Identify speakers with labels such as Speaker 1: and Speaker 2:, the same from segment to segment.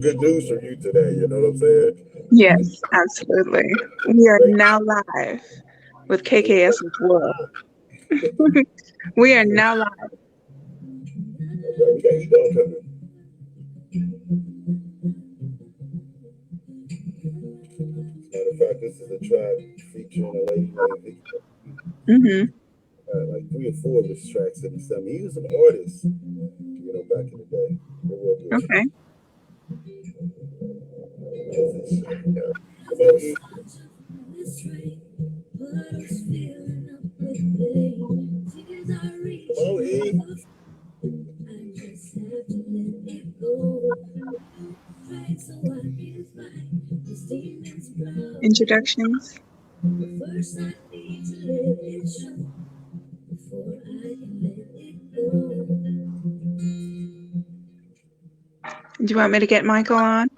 Speaker 1: good news from you today. You know what I'm saying?
Speaker 2: Yes, absolutely. We are now live with KKS's World. We are now live.
Speaker 1: Okay, we got E-Dog coming. Matter of fact, this is a track featuring a lady named Vicky.
Speaker 2: Hmm.
Speaker 1: Like 3 or 4 of his tracks that he sent me. He was an artist, back in the day. They're real good.
Speaker 2: Okay.
Speaker 1: Come on, E. Come on, E.
Speaker 2: Introductions. Do you want me to get Michael on?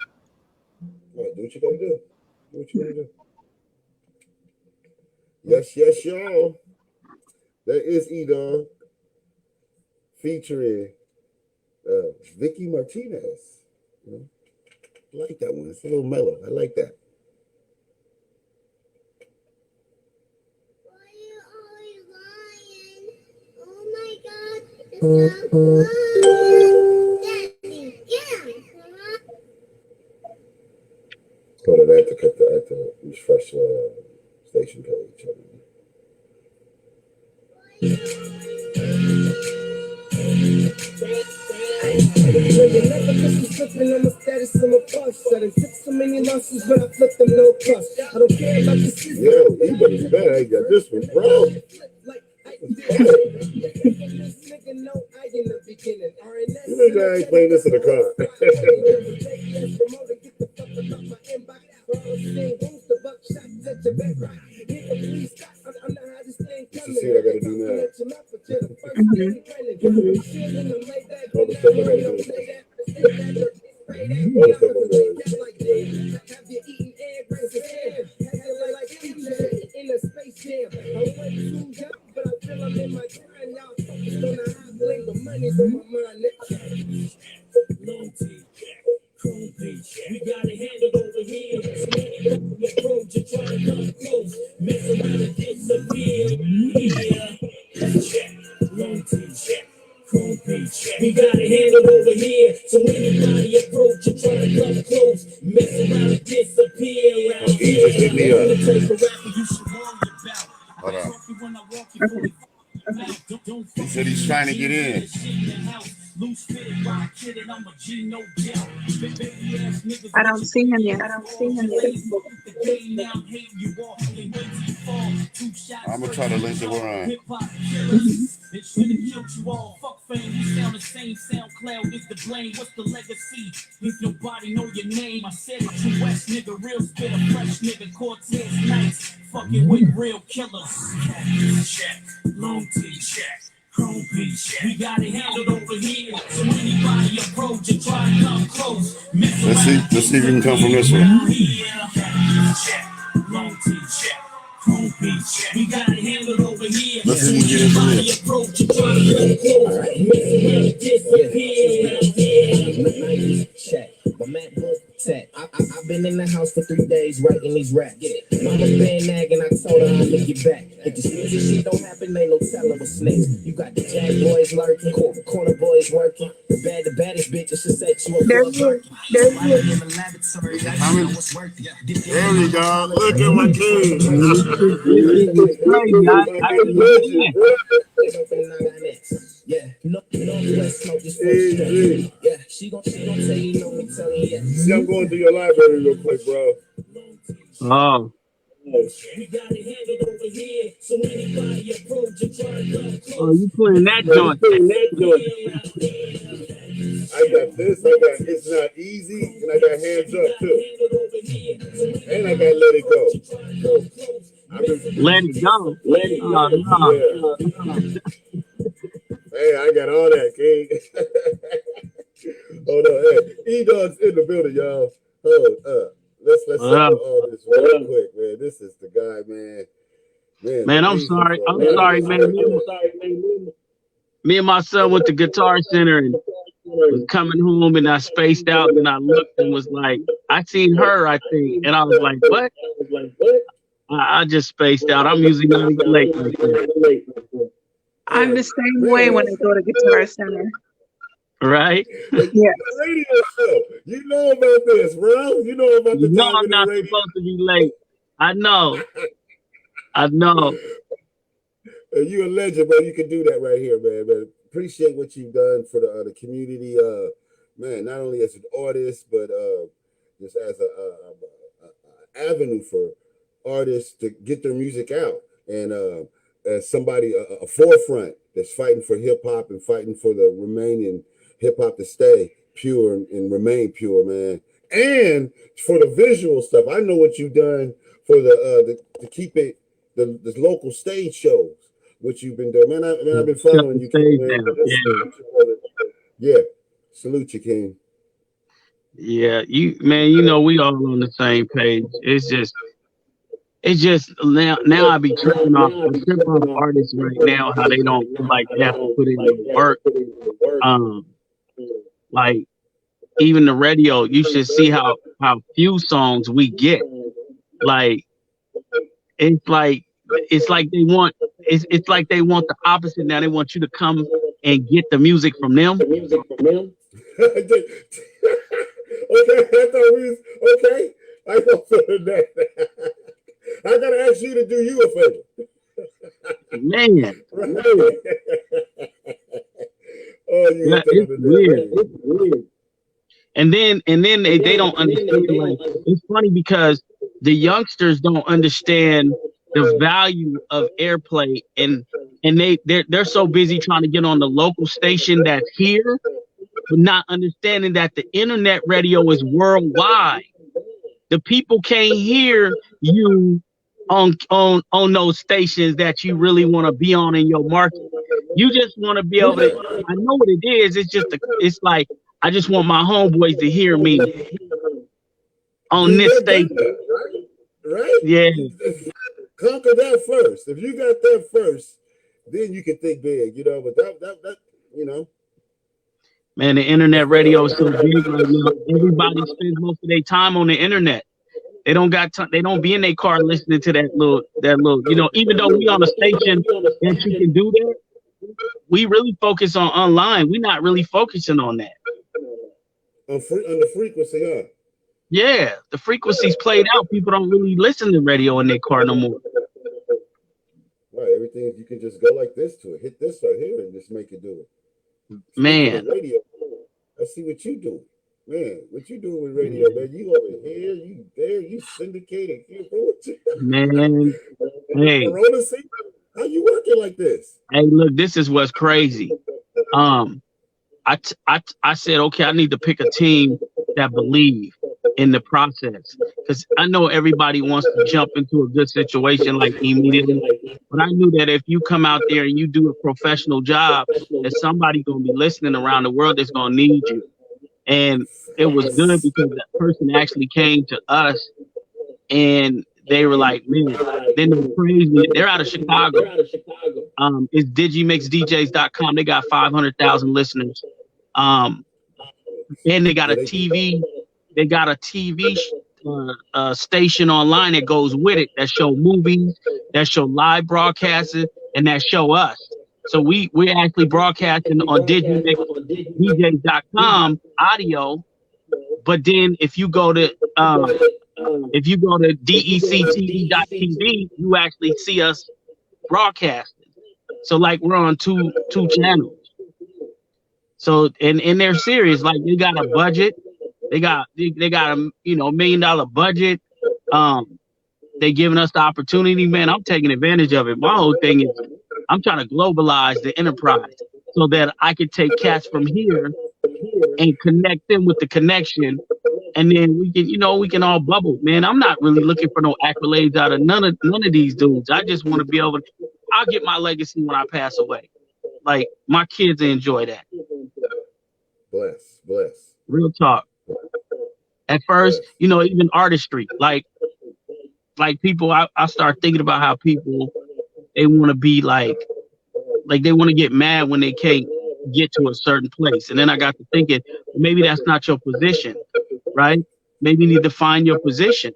Speaker 1: All right, do what you gotta do. Do what you gotta do. Yes, yes, y'all. That is E-Dog featuring Vicky Martinez. I like that one. It's a little mellow. I like that.
Speaker 3: Why are you always lying? Oh my God, it's not lying. Daddy, yeah.
Speaker 1: Hold on, I have to refresh station page.
Speaker 4: On my status on my pulse. I done took so many losses, but I flipped them no plus. I don't care about the season.
Speaker 1: Yo, everybody's bad. I got this one, bro. You think I ain't playing this in the car? You should see what I gotta do now. All the stuff I gotta do. All the stuff I'm doing.
Speaker 4: We got it handled over here. Approach you trying to come close. Mess around and disappear. Check. Long T check. Chrome page. We got it handled over here. So anybody approach you trying to come close. Mess around and disappear.
Speaker 1: Hit me up. Hold on. He said he's trying to get in.
Speaker 2: I don't see him yet.
Speaker 1: I'm gonna try to link the one.
Speaker 4: It should have killed you all. Fuck fame, you sound the same. SoundCloud is the blame. What's the legacy? If nobody know your name, I said it. True West nigga, real spit a fresh nigga. Cortez Nights, fucking with real killers. Check, Long T check. Chrome beach, we got it handled over here. So anybody approach and try to come close.
Speaker 1: Let's see if you can come from this one.
Speaker 4: Check, Long T check. Chrome beach, we got it handled over here.
Speaker 1: Let's see if you can get in
Speaker 4: Anybody approach and try to come close. Check. My MacBook tech. I've been in the house for 3 days writing these raps. Mama been nagging, I told her I'd get back. If this music shit don't happen, ain't no telling what's next. You got the jack boys lurking, corner boys working. The baddest bitches should set you up for a burger.
Speaker 2: There's you.
Speaker 4: In the laboratory, I know what's working.
Speaker 1: There we go. Look at my king.
Speaker 4: Yeah, Northwest smoke is full. Yeah, she gon' tell you, know me, tell you yes.
Speaker 1: See, I'm going through your library real quick, bro.
Speaker 5: Oh. Oh, you playing that joint?
Speaker 1: I got this. I got It's Not Easy, and I got Hands Up too, and I got Let It Go.
Speaker 5: Let it go. Let it go.
Speaker 1: Hey, I got all that, King. Hold on, hey, E-Dog's in the building, y'all. Hold up. Let's settle all this real quick, man. This is the guy, man.
Speaker 5: Man, I'm sorry. I'm sorry, man. Me and my son went to Guitar Center and was coming home and I spaced out and I looked and was like, I seen her, I think, and I was like, what? I just spaced out. I'm usually not even late like that.
Speaker 2: I'm the same way when I go to Guitar Center.
Speaker 5: Right?
Speaker 2: Yeah.
Speaker 1: Radio show. You know about this, bro. You know about the time
Speaker 5: I'm not supposed to be late. I know.
Speaker 1: You a legend, bro. You can do that right here, man. But appreciate what you've done for the community, man. Not only as an artist, but just as a avenue for artists to get their music out, and as somebody a forefront that's fighting for hip hop and fighting for the remaining hip hop to stay pure and remain pure, man. And for the visual stuff, I know what you've done for the to keep it the local stage shows. What you've been doing, man. I've been following you, King, man. Yeah, salute you, King.
Speaker 5: Yeah, you know we all on the same page. It's just now I be tripping off artists right now how they don't feel like they have to put in the work. Like even the radio, you should see how few songs we get. Like it's like they want the opposite now. They want you to come and get the music from them.
Speaker 1: Okay, I don't feel that. I gotta ask you to do you a favor.
Speaker 5: Man. It's weird. And then they don't understand. Like, it's funny because the youngsters don't understand the value of airplay, and they're so busy trying to get on the local station that's here, but not understanding that the internet radio is worldwide. The people can't hear you on those stations that you really want to be on in your market. You just want to be able to. I know what it is. It's like I just want my homeboys to hear me on this station.
Speaker 1: Right?
Speaker 5: Yeah.
Speaker 1: Conquer that first. If you got that first, then you can think big, you know. But that you know.
Speaker 5: Man, the internet radio is so big right now. Everybody spends most of their time on the internet. They don't got they don't be in their car listening to that little, you know, even though we on a station that you can do that, we really focus on online. We're not really focusing on that.
Speaker 1: On the frequency, huh?
Speaker 5: Yeah, the frequency's played out. People don't really listen to radio in their car no more.
Speaker 1: Right, everything you can just go like this to it. Hit this right here and just make it do it.
Speaker 5: Man.
Speaker 1: Radio. I see what you do. Man, what you doing with radio, man? You over here, you there, you syndicated.
Speaker 5: Man, hey.
Speaker 1: How you working like this?
Speaker 5: Hey, look, this is what's crazy. I said, okay, I need to pick a team that believe in the process, because I know everybody wants to jump into a good situation like immediately, but I knew that if you come out there and you do a professional job, that somebody gonna be listening around the world that's gonna need you. And it was good because that person actually came to us and they were like, man, then they praised me. They're out of Chicago. It's digimixdjs.com. They got 500,000 listeners. And they got a TV. They got a TV station online that goes with it that show movies, that show live broadcasts, and that show us. So we're actually broadcasting on digimixdjs.com audio. But then if you go to dectv.tv, you actually see us broadcasting. So like we're on two channels. So and they're serious. Like they got a budget. They got a $1 million budget. They giving us the opportunity, man. I'm taking advantage of it. My whole thing is I'm trying to globalize the enterprise so that I could take cats from here and connect them with the connection. And then we can all bubble, man. I'm not really looking for no accolades out of none of these dudes. I just want to be able to, I'll get my legacy when I pass away. Like my kids enjoy that.
Speaker 1: Bless.
Speaker 5: Real talk. At first, even artistry, like people, I start thinking about how people, they want to be like they want to get mad when they can't get to a certain place. And then I got to thinking, maybe that's not your position, right? Maybe you need to find your position.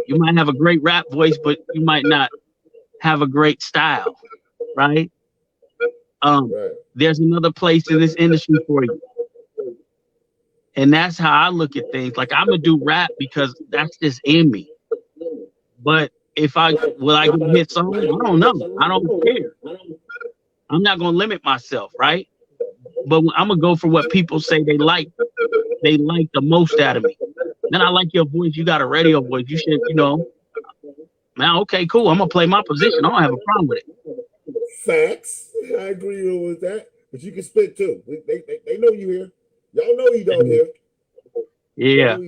Speaker 5: You might have a great rap voice, but you might not have a great style, right? There's another place in this industry for you. And that's how I look at things. Like, I'm gonna do rap because that's just in me. But if will I get a hit song? I don't know. I don't care. I'm not gonna limit myself, right? But I'm gonna go for what people say they like the most out of me. Then I like your voice. You got a radio voice. You should, man, okay, cool. I'm gonna play my position. I don't have a problem with it.
Speaker 1: Facts. I agree with that. But you can spit too. They know you here. Y'all know he don't here.
Speaker 5: Yeah.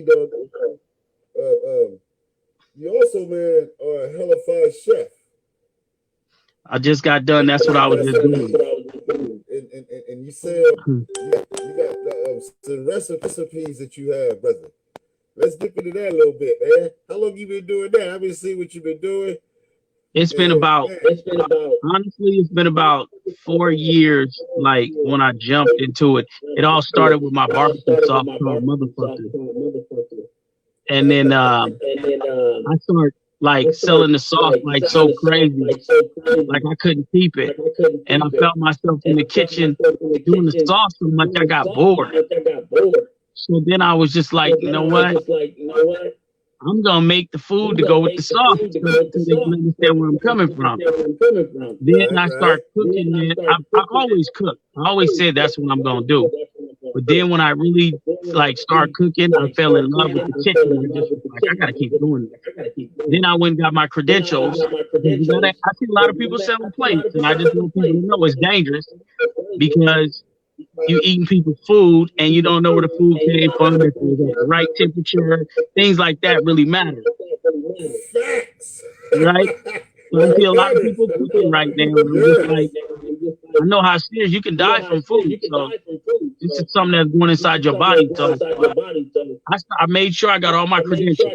Speaker 1: You also, man, are a hella fine chef.
Speaker 5: I just got done. That's what I was just doing.
Speaker 1: And you said you got some recipes that you have, brother. Let's dip into that a little bit, man. How long you been doing that? I've been seeing what you've been doing.
Speaker 5: It's been about 4 years, like, when I jumped into it. It all started with my barbecue sauce called Motherfucker. And then I started, like, selling the sauce like so crazy. Like, I couldn't keep it. And I felt myself in the kitchen doing the sauce so much I got bored. So then I was just like, you know what? I'm gonna make the food to go with the sauce so they can understand where I'm coming from. Then I start cooking it. I always cook. I always said that's what I'm gonna do. But then when I really start cooking, I fell in love with the kitchen. I just was like, I gotta keep doing it. Then I went and got my credentials. I see a lot of people selling plates, and I just want people to know it's dangerous because you eating people's food and you don't know where the food came from, if it was at the right temperature, things like that really matter. Right? So I see a lot of people cooking right now. Just like, I know how serious you can die from food. So this is something that's going inside your body. So I made sure I got all my credentials.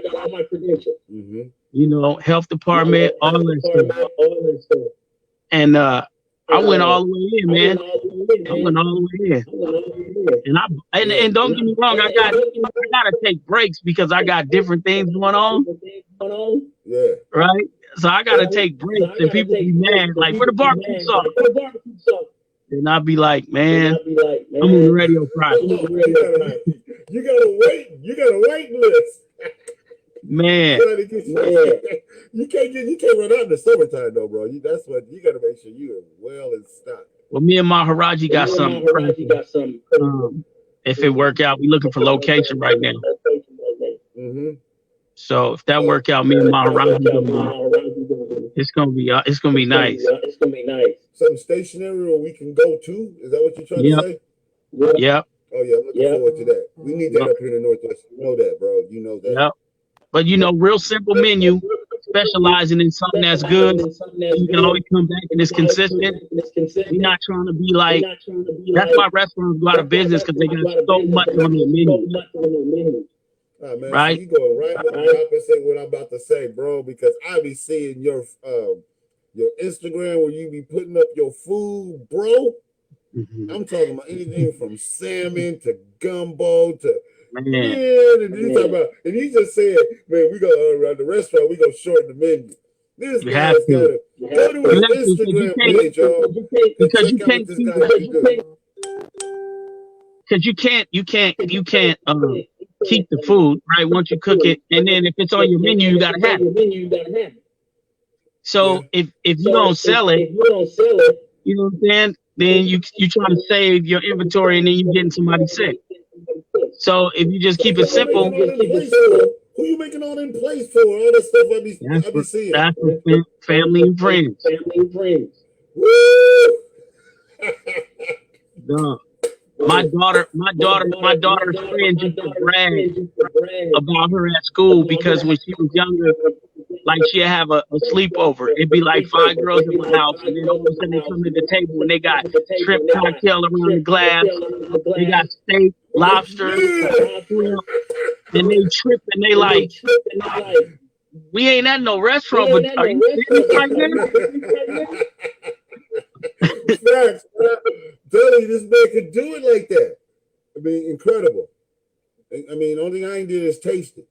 Speaker 5: Health department, all that stuff. And I went all the way in, man. I went all the way in. And don't get me wrong, I gotta take breaks because I got different things going on.
Speaker 1: Yeah.
Speaker 5: Right? So I gotta take breaks, and people be mad, like, where the barbecue sauce? And I'll be like, man, I'm on the radio Friday.
Speaker 1: You gotta wait list.
Speaker 5: Man.
Speaker 1: You can't run out in the summertime though, bro. That's what you gotta make sure you are well in stock.
Speaker 5: Well, me and Maharaji got something. If it work out, we looking for location right now. So if that work out, me and Maharaji, it's gonna be nice.
Speaker 1: It's gonna be nice. Something stationary where we can go to. Is that what you're trying to say?
Speaker 5: Yep.
Speaker 1: Oh yeah, I'm looking forward to that. We need that up here in the Northwest. You know that, bro. You know that.
Speaker 5: Yep. But real simple menu, specializing in something that's good. You can always come back and it's consistent. We're not trying to be like, that's why restaurants go out of business, because they got so much on their menu.
Speaker 1: Man,
Speaker 5: right?
Speaker 1: So you going right on the opposite what I'm about to say, bro, because I be seeing your Instagram where you be putting up your food, bro. I'm talking about anything from salmon to gumbo to and he just said, man, we go around the restaurant, we gonna shorten the menu. This guy's gotta go to his Instagram page, y'all. Because
Speaker 5: you can't keep the food, right? Once you cook it, and then if it's on your menu, you gotta have it. So if you don't sell it, you know what I'm saying? Then you trying to save your inventory, and then you getting somebody sick. So if you just keep it simple,
Speaker 1: who you making all in place for? All that stuff I be seeing.
Speaker 5: That's for family and friends.
Speaker 1: Woo!
Speaker 5: My daughter's friend used to brag about her at school because when she was younger, like she'd have a sleepover. It'd be like 5 girls in the house, and then all of a sudden they come to the table and they got shrimp cocktail around the glass. They got steak, lobster, shrimp, and they trip and they like, we ain't at no restaurant, but are you serious right now?
Speaker 1: telling you, this man could do it like that. I mean, incredible. I mean, the only thing I ain't did is taste it.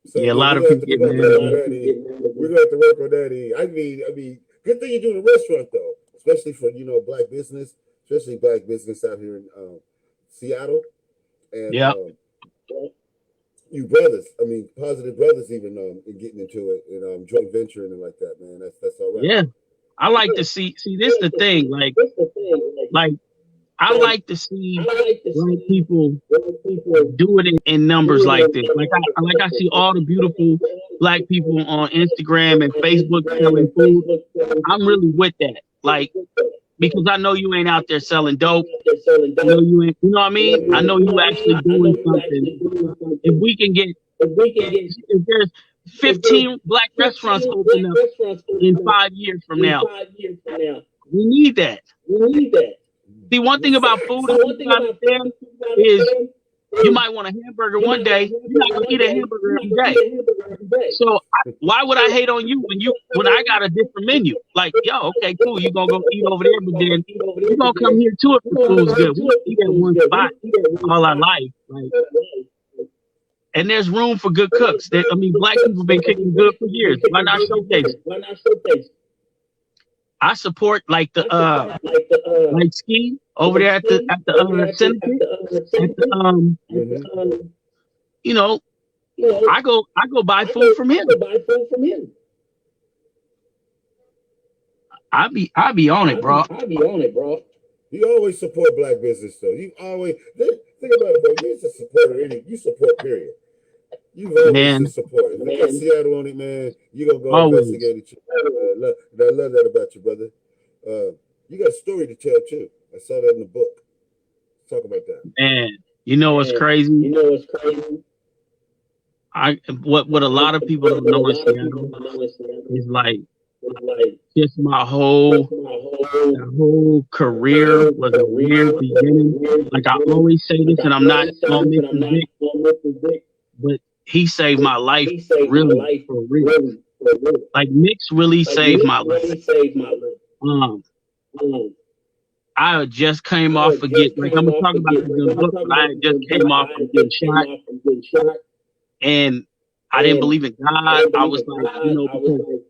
Speaker 1: So
Speaker 5: Yeah, a
Speaker 1: yeah,
Speaker 5: lot of people get mad.
Speaker 1: we're gonna have to work on that. I mean, good thing you do in the restaurant though, especially for black business, especially black business out here in Seattle, and
Speaker 5: Yeah.
Speaker 1: You brothers, I mean, positive brothers, even in getting into it and joint venturing and like that, man. That's all right.
Speaker 5: Yeah, I like to see. This the thing, like I like to see black people do it in numbers like this. Like I see all the beautiful black people on Instagram and Facebook selling food. I'm really with that. Like, because I know you ain't out there selling dope. I know you ain't, you know what I mean? I know you actually doing something. If we can get, if there's 15 black restaurants open up in 5 years from now, we need that. See, one thing about food that you gotta understand is you might want a hamburger one day. You're not gonna eat a hamburger every day. So why would I hate on you when I got a different menu? Like, yo, okay, cool. You're gonna go eat over there, but then you're gonna come here too if the food's good. We eat at one spot all our life. Like, and there's room for good cooks. I mean, black people been cooking good for years. Why not showcase it? I support like the like Ski over there at the Syndicate, at the you know, I go buy food from him. I be on it, bro.
Speaker 1: You always support black business, though. You always think about it, bro. You're just a supporter. You support, period. You've always been support. If you got Seattle on it, man, you gonna go investigate it. I love that about you, brother. You got a story to tell too. I saw that in the book. Let's talk about that.
Speaker 5: Man, you know what's crazy? What a lot of people don't know in Seattle is like just my whole career was a weird beginning. Like I always say this, and I'm not gonna make Vic, but he saved my life really for real. Like Mix really saved my life. I just came off of like I'm gonna talk about this in the book, but I just came off of getting shot, and I didn't believe in God. I was like,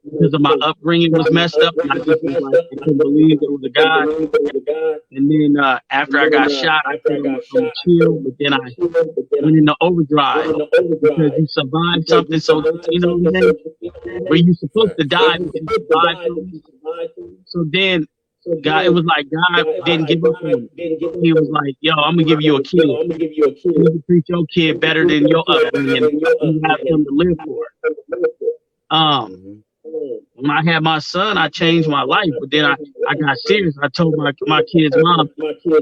Speaker 5: because of my upbringing was messed up, and I just was like, I couldn't believe there was a God. And then after I got shot, I said I'm gonna chill, but then I went into overdrive because you survived something. So you know what I'm saying? Where you supposed to die, but you survived something. So then God, it was like God didn't give up on me. He was like, yo, I'm gonna give you a kid. You can treat your kid better than your upbringing. You have him to live for. When I had my son, I changed my life, but then I got serious. I told my kid's mom,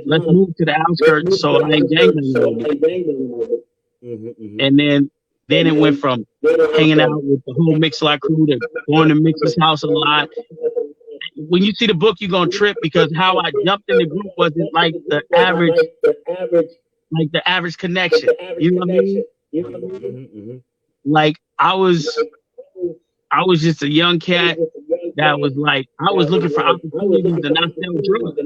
Speaker 5: let's move to the outskirts so I ain't gangling no more. And then it went from hanging out with the whole Mix-a-Lot crew to going to Mix's house a lot. When you see the book, you're gonna trip because how I jumped in the group wasn't like the average connection. You know what I mean? Like I was just a young cat that was like, I was looking for opportunities to not sell drugs.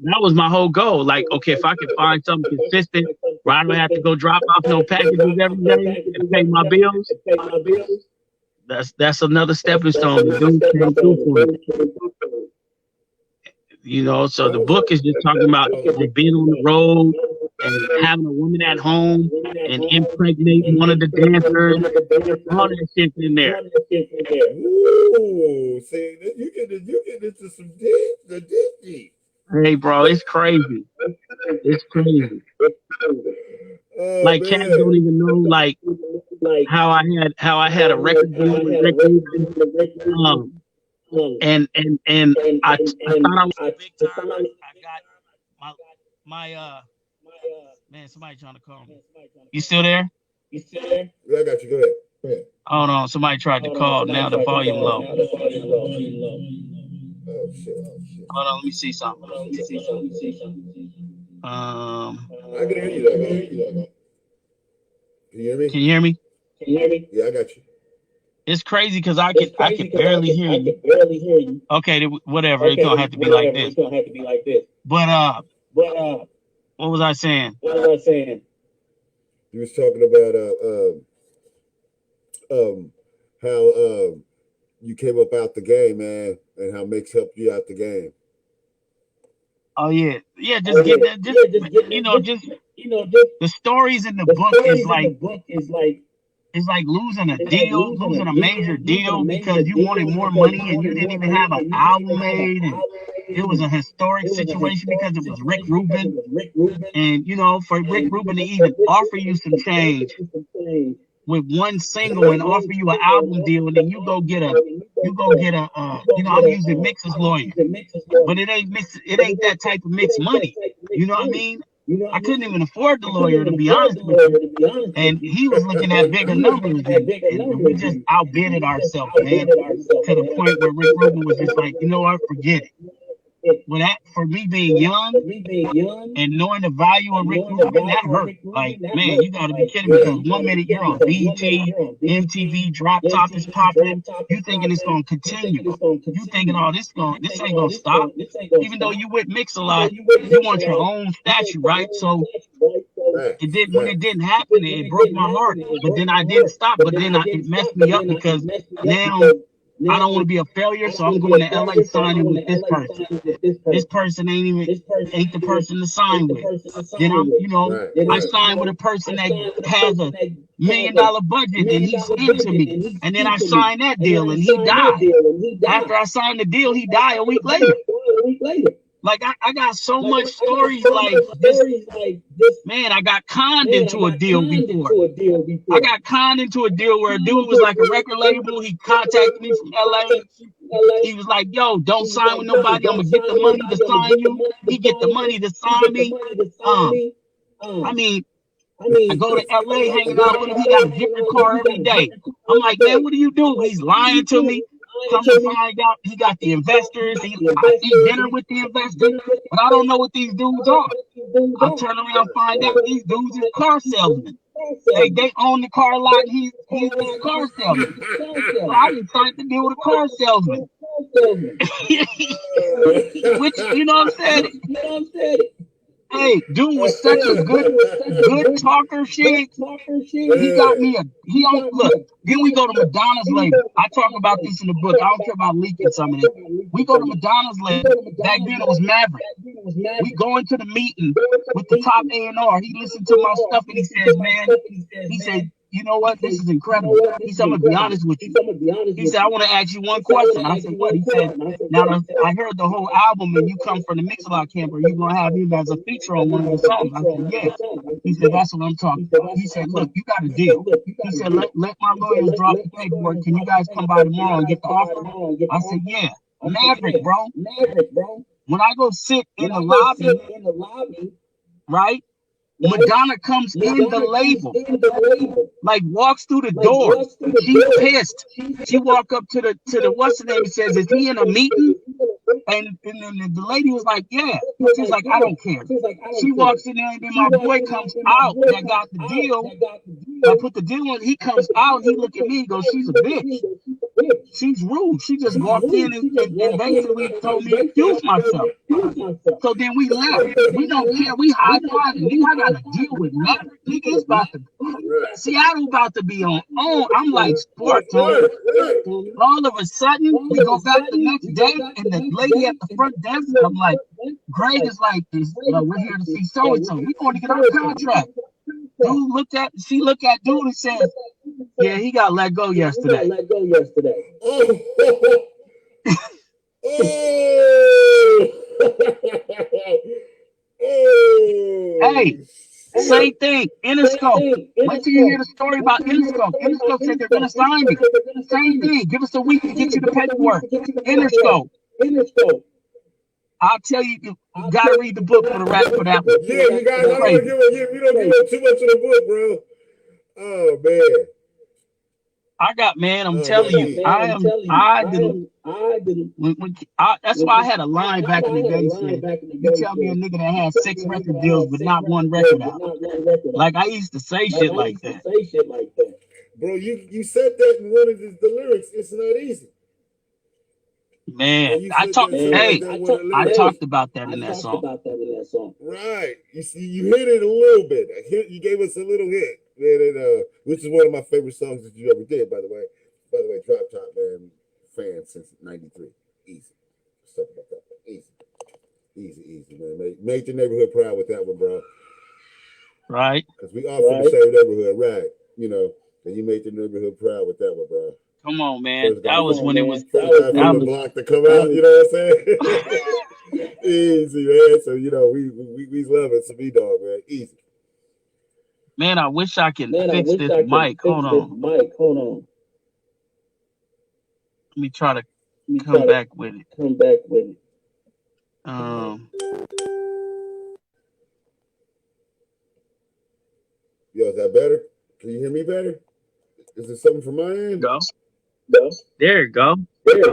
Speaker 5: That was my whole goal. Like, okay, if I could find something consistent where I don't have to go drop off no packages every day and pay my bills, that's another stepping stone. The dude came through for me. You know, so the book is just talking about like being on the road and having a woman at home and impregnating one of the dancers. All that shit's in there.
Speaker 1: Ooh, see, you get into some deep.
Speaker 5: Hey, bro, it's crazy. It's crazy. Like cats don't even know like how I had a record deal with Rick Rubin. And I thought I was big time. I got my man, somebody trying to call me. You still there?
Speaker 1: Yeah, I got you. Go ahead.
Speaker 5: Hold on, somebody tried to call. Now the volume low.
Speaker 1: Oh shit.
Speaker 5: Hold on, let me see something.
Speaker 1: I can hear you though. Can you hear me?
Speaker 5: Can you hear me?
Speaker 1: Yeah, I got you.
Speaker 5: It's crazy because I can barely hear you. Okay, whatever. It's gonna have to be like this. But what was I saying?
Speaker 1: You was talking about how you came up out the game, man, and how Mix helped you out the game.
Speaker 5: Oh yeah, just get that. Just the stories in the book is like it's like losing a deal, losing a major deal because you wanted more money and you didn't even have an album made, and it was a historic situation because it was Rick Rubin, and for Rick Rubin to even offer you some change with one single and offer you an album deal, and then you go get a I'm using Mix's lawyer, but it ain't that type of Mix money. You know what I mean? I couldn't even afford the lawyer, to be honest with you. And he was looking at bigger numbers, and we just outbidded ourselves, man, to the point where Rick Rubin was just like, you know what, forget it. Well, that for me being young and knowing the value of Rick Rubin, that hurt. Like, man, you gotta be kidding me, because 1 minute you're on BT, MTV, Drop Top is popping. You thinking it's gonna continue. You thinking, oh, this ain't gonna stop. Even though you with Mix a lot, you want your own statue, right? So when it didn't happen, it broke my heart. But then I didn't stop. But then it messed me up because now I don't want to be a failure, so I'm going to LA signing with this person. This person ain't the person to sign with. Then I sign with a person that has a $1 million budget and he's into me. And then I sign that deal and he died. After I signed the deal, he died a week later. Like I got so much stories like this. Man, I got conned into a deal before. I got conned into a deal where a dude was like a record label. He contacted me from LA. He was like, yo, don't sign with nobody. I'm gonna get the money to sign you. He get the money to sign me. I go to LA hanging out with him. He got a different car every day. I'm like, man, what do you do? He's lying to me. Come to find out, he got the investors. I eat dinner with the investors, but I don't know what these dudes are. I turn around and find out these dudes is car salesmen. They own the car lot, and he's a car salesman. So I decided to deal with a car salesman. Which, you know what I'm saying? Hey, dude was such a good talker, shit. He got me look. Then we go to Madonna's label. I talk about this in the book. I don't care about leaking some of it. We go to Madonna's label. Back then it was Maverick. We go into the meeting with the top A&R. He listened to my stuff and he says, man, he said, you know what? This is incredible. He said, I'm going to be honest with you. He said, I want to ask you one question. I said, what? He said, now I heard the whole album and you come from the Mix-a-Lot camp. Are you going to have him as a feature on one of the songs? I said, yeah. He said, that's what I'm talking about. He said, look, you got a deal. He said, let my lawyers drop the paperwork. Can you guys come by tomorrow and get the offer? I said, yeah. Maverick, bro. When I go sit in the lobby, right? Madonna comes in the label, like walks through the door. She's pissed. She walk up to the what's the name? He says, is he in a meeting? And then the lady was like, yeah. She's like, I don't care. She walks in there, and then my boy comes out that got the deal. I put the deal on. He comes out. He look at me and goes, she's a bitch. She's rude. She just walked in and basically told me to excuse myself. So then we left. We don't care. We high-fiving. I got to deal with nothing. Nigga, about to Seattle about to be on. I'm like, sport, Tony. All of a sudden, we go back the next day, and the lady at the front desk, I'm like, Greg is like, we're here to see so-and-so. We're going to get our contract. She looked at dude and says, yeah, he got let go yesterday. Hey, same thing. Interscope. Wait till you hear the story about Interscope. Interscope said they're gonna sign me. Same thing. Give us a week to get you the paperwork. Interscope. I'll tell you, you gotta read the book for that one.
Speaker 1: Yeah, you gotta. You don't give too much of the book, bro. Oh man.
Speaker 5: I'm telling you, that's why I had a line back in the day said, you tell me a nigga that has 6 record deals but not one record out. Like I used to say shit like that.
Speaker 1: bro, you said that in one of the lyrics. It's not easy.
Speaker 5: Man, I talked. Hey, I talked about that in that song.
Speaker 1: Right. You see, you hit it a little bit. You gave us a little hit, man, which is one of my favorite songs that you ever did, by the way. By the way, Drop Top, man, fan since '93. Easy. Stuff about that. Easy, man. Make the neighborhood proud with that one, bro.
Speaker 5: Right.
Speaker 1: Because we all from the same neighborhood, right? You know, and you made the neighborhood proud with that one, bro.
Speaker 5: Come on, man. That was when it was.
Speaker 1: First guy from the block to come out. You know what I'm saying? Easy, man. So you know, we love it. So be Dawg, man. Easy.
Speaker 5: Man, I wish I could fix this mic. Hold on. Let me try to come back with it.
Speaker 1: Yo, is that better? Can you hear me better? Is it something from my end?
Speaker 5: Go. There you go.
Speaker 1: Yeah,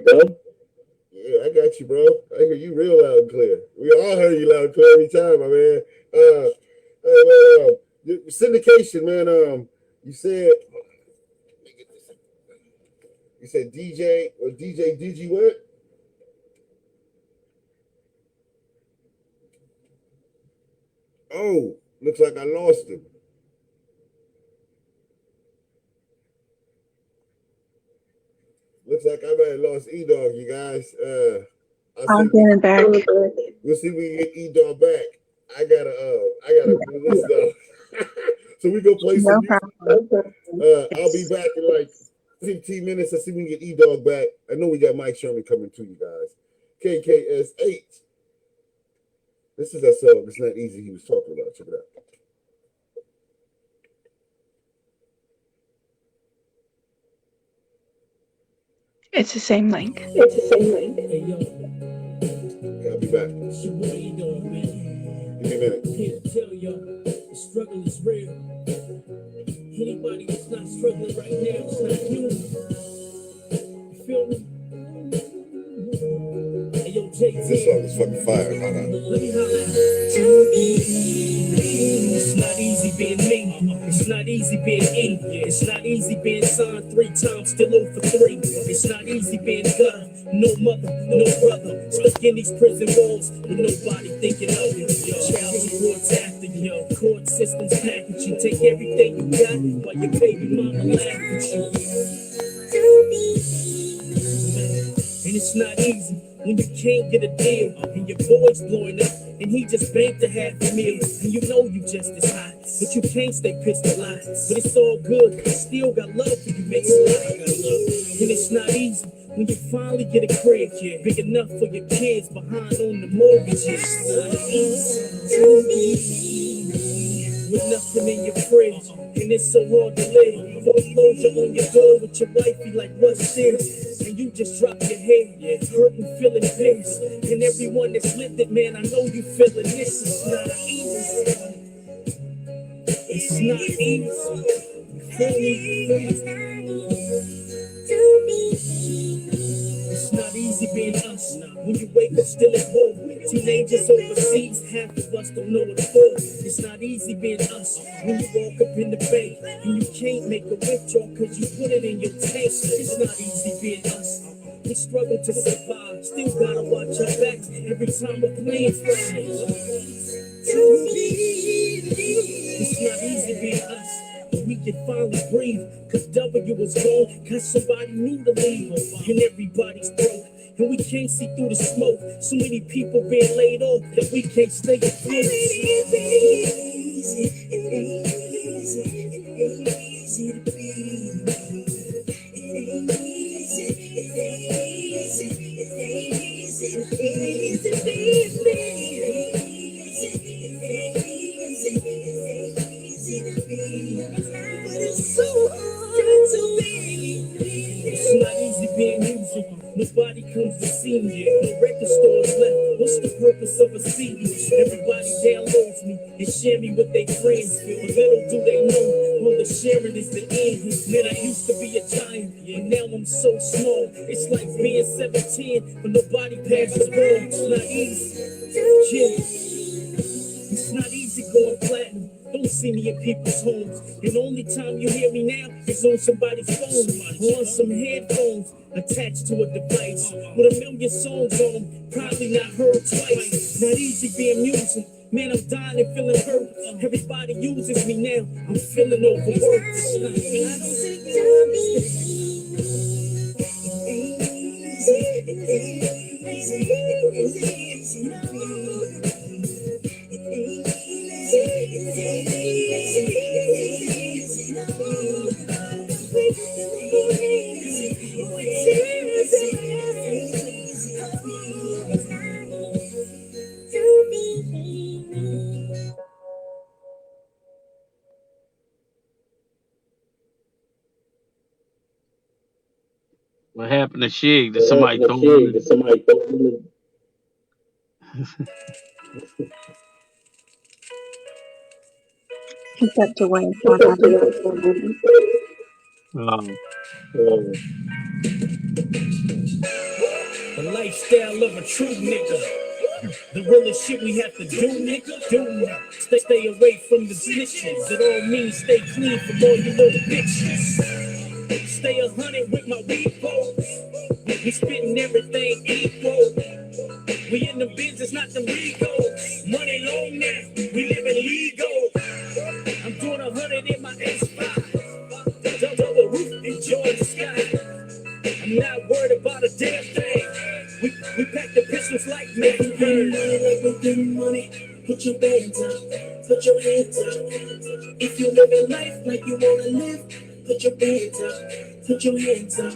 Speaker 1: I got you, bro. I hear you real loud and clear. We all heard you loud and clear every time, my man. Syndication, man. You said DJ or DJ Digi what? Oh, looks like I lost him. Looks like I might have lost E-Dawg, you guys.
Speaker 2: I'm getting back.
Speaker 1: We'll see if we can get E-Dawg back. I gotta do this stuff. So we go play some music. I'll be back in like 15 minutes. Let's see if we can get E-Dawg back. I know we got Mike Sherman coming to you guys. KKSH. This is that song. It's Not Easy he was talking about. Check it out.
Speaker 2: It's the same link.
Speaker 1: Yeah, I'll be back. Give me a minute.
Speaker 4: Here to tell y'all, the struggle is real. Anybody that's not struggling right now, it's not human. You feel me? Hey, yo, JT.
Speaker 1: This song is fucking fire. Hold on.
Speaker 4: Let me holler. It's not easy being me. It's not easy being E. It's not easy being signed 3 times, still 0 for 3. It's not easy being God. No mother, no brother. Stuck in these prison walls with nobody thinking of you. Child support's after you. Court systems snap at you. Take everything you got while your baby mama laugh at you. And it's not easy when you can't get a deal and your boy's blowing up and he just banked a $500,000 and you know you just as hot, but you can't stay pissed a lot. But it's all good, I still got love for you, makes a lot. And it's not easy when you finally get a crib big enough for your kids behind on the mortgages. It's not easy with nothing in your fridge and it's so hard to live. Foreclosure on your door with your wifey like what's this? And you just drop your head, hurting, feeling pissed. And everyone that's lived it, man, I know you feeling this. It's not easy. It's not easy. It's not easy being us when you wake up still at home. Teenagers overseas, half of us don't know what for. It's not easy being us when you walk up in the bank and you can't make a withdrawal because you put it in your tank. It's not easy being us. We struggle to survive, still gotta watch our backs every time a plane flies. It's not easy being us. We can finally breathe, cause W was gone, cause somebody new to leave, and everybody's broke, and we can't see through the smoke. So many people being laid off that we can't stay afloat. It's not easy being musical. Nobody comes to see me. No record stores left. What's the purpose of a CD? Everybody downloads me and share me with their friends. But little do they know, all the sharing is the end. Man, I used to be a giant, and now I'm so small. It's like being 17, but nobody passes ball. It's not easy. Yeah. It's not easy going platinum. Don't don't see me in people's homes. And the only time you hear me now is on somebody's phone or on some headphones attached to a device with a million songs on, probably not heard twice. Not easy being music. Man, I'm dying and feeling hurt. Everybody uses me now. I'm feeling overworked.
Speaker 5: What happened to Shig? Did somebody throw him?
Speaker 2: He stepped away for a moment.
Speaker 4: The lifestyle of a true nigga. The realest shit we have to do, nigga. Stay away from the snitches. It all means stay clean from all you little bitches. Stay 100 with my weepos. We spitting everything equal. We in the business, not the Regos. Money long now, we living legal. I'm doing 100 in my S5. Double roof, enjoy the sky. I'm not worried about a damn thing. We pack the pistols like men. Like we're getting money. Put your hands up. Put your hands up. If you living life like you wanna live, put your hands up. Put your hands up.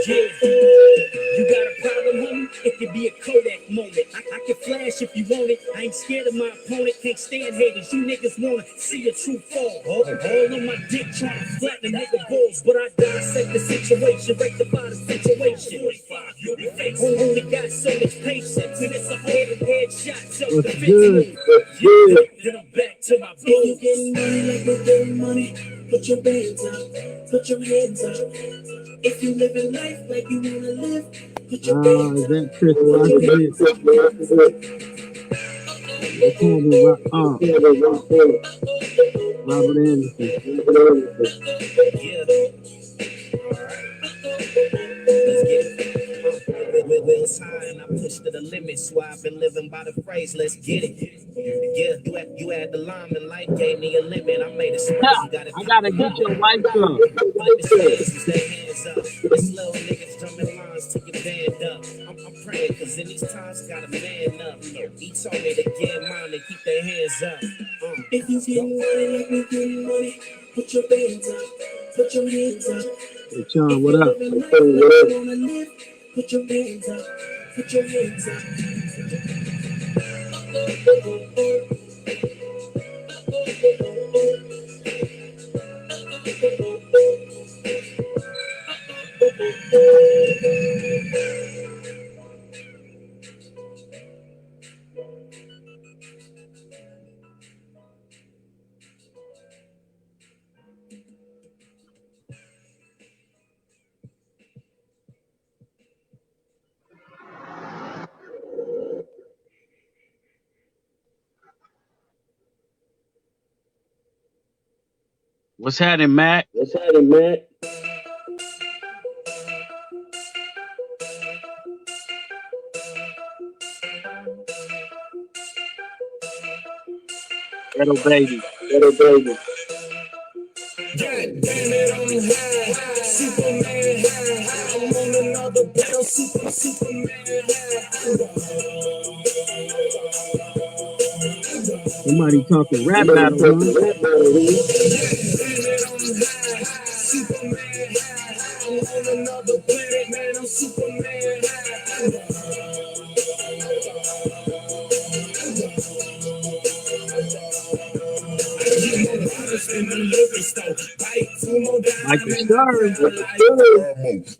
Speaker 4: Yeah. You got a problem, homie? It could be a Kodak moment. I can flash if you want it. I ain't scared of my opponent. Can't stand haters. You niggas wanna see a true fall. All on my dick trying to flatten a nigga balls. But I dissect the situation, rectify the situation. 45, you be facing. Only got so much patience. And it's a headshot.
Speaker 5: What's good?
Speaker 4: Then I'm back to my boom. You getting money like we're getting money. Put your hands up. Put your hands up. If you living life like you wanna live, put your hands
Speaker 5: Is
Speaker 4: up.
Speaker 5: that Chris Rocket? Robert Anderson.
Speaker 4: Yeah. Let's get it. Wheels high and I push to the limit, so I've been living by the phrase, let's get it. Yeah, you had the lineman, life gave me a limit. I made a spread. You got it.
Speaker 5: I gotta get your wife up.
Speaker 4: Like the stairs, their hands up. This little niggas drumming lines to your band up. I'm praying, cause in these times, gotta man up. He told me to get mine and keep their hands up. If you getting money like we getting money, put your hands up. Put your hands up.
Speaker 5: Hey, Sean, what up?
Speaker 4: Put your hands up. Put your hands up.
Speaker 5: What's happening, Matt? Little baby.
Speaker 4: God damn it, I'm high, Superman high. I'm on another battle, Superman high.
Speaker 5: Somebody talking rap battle, huh?
Speaker 4: Superman high. I'm on another planet, man. I'm Superman high.
Speaker 5: Like the serve.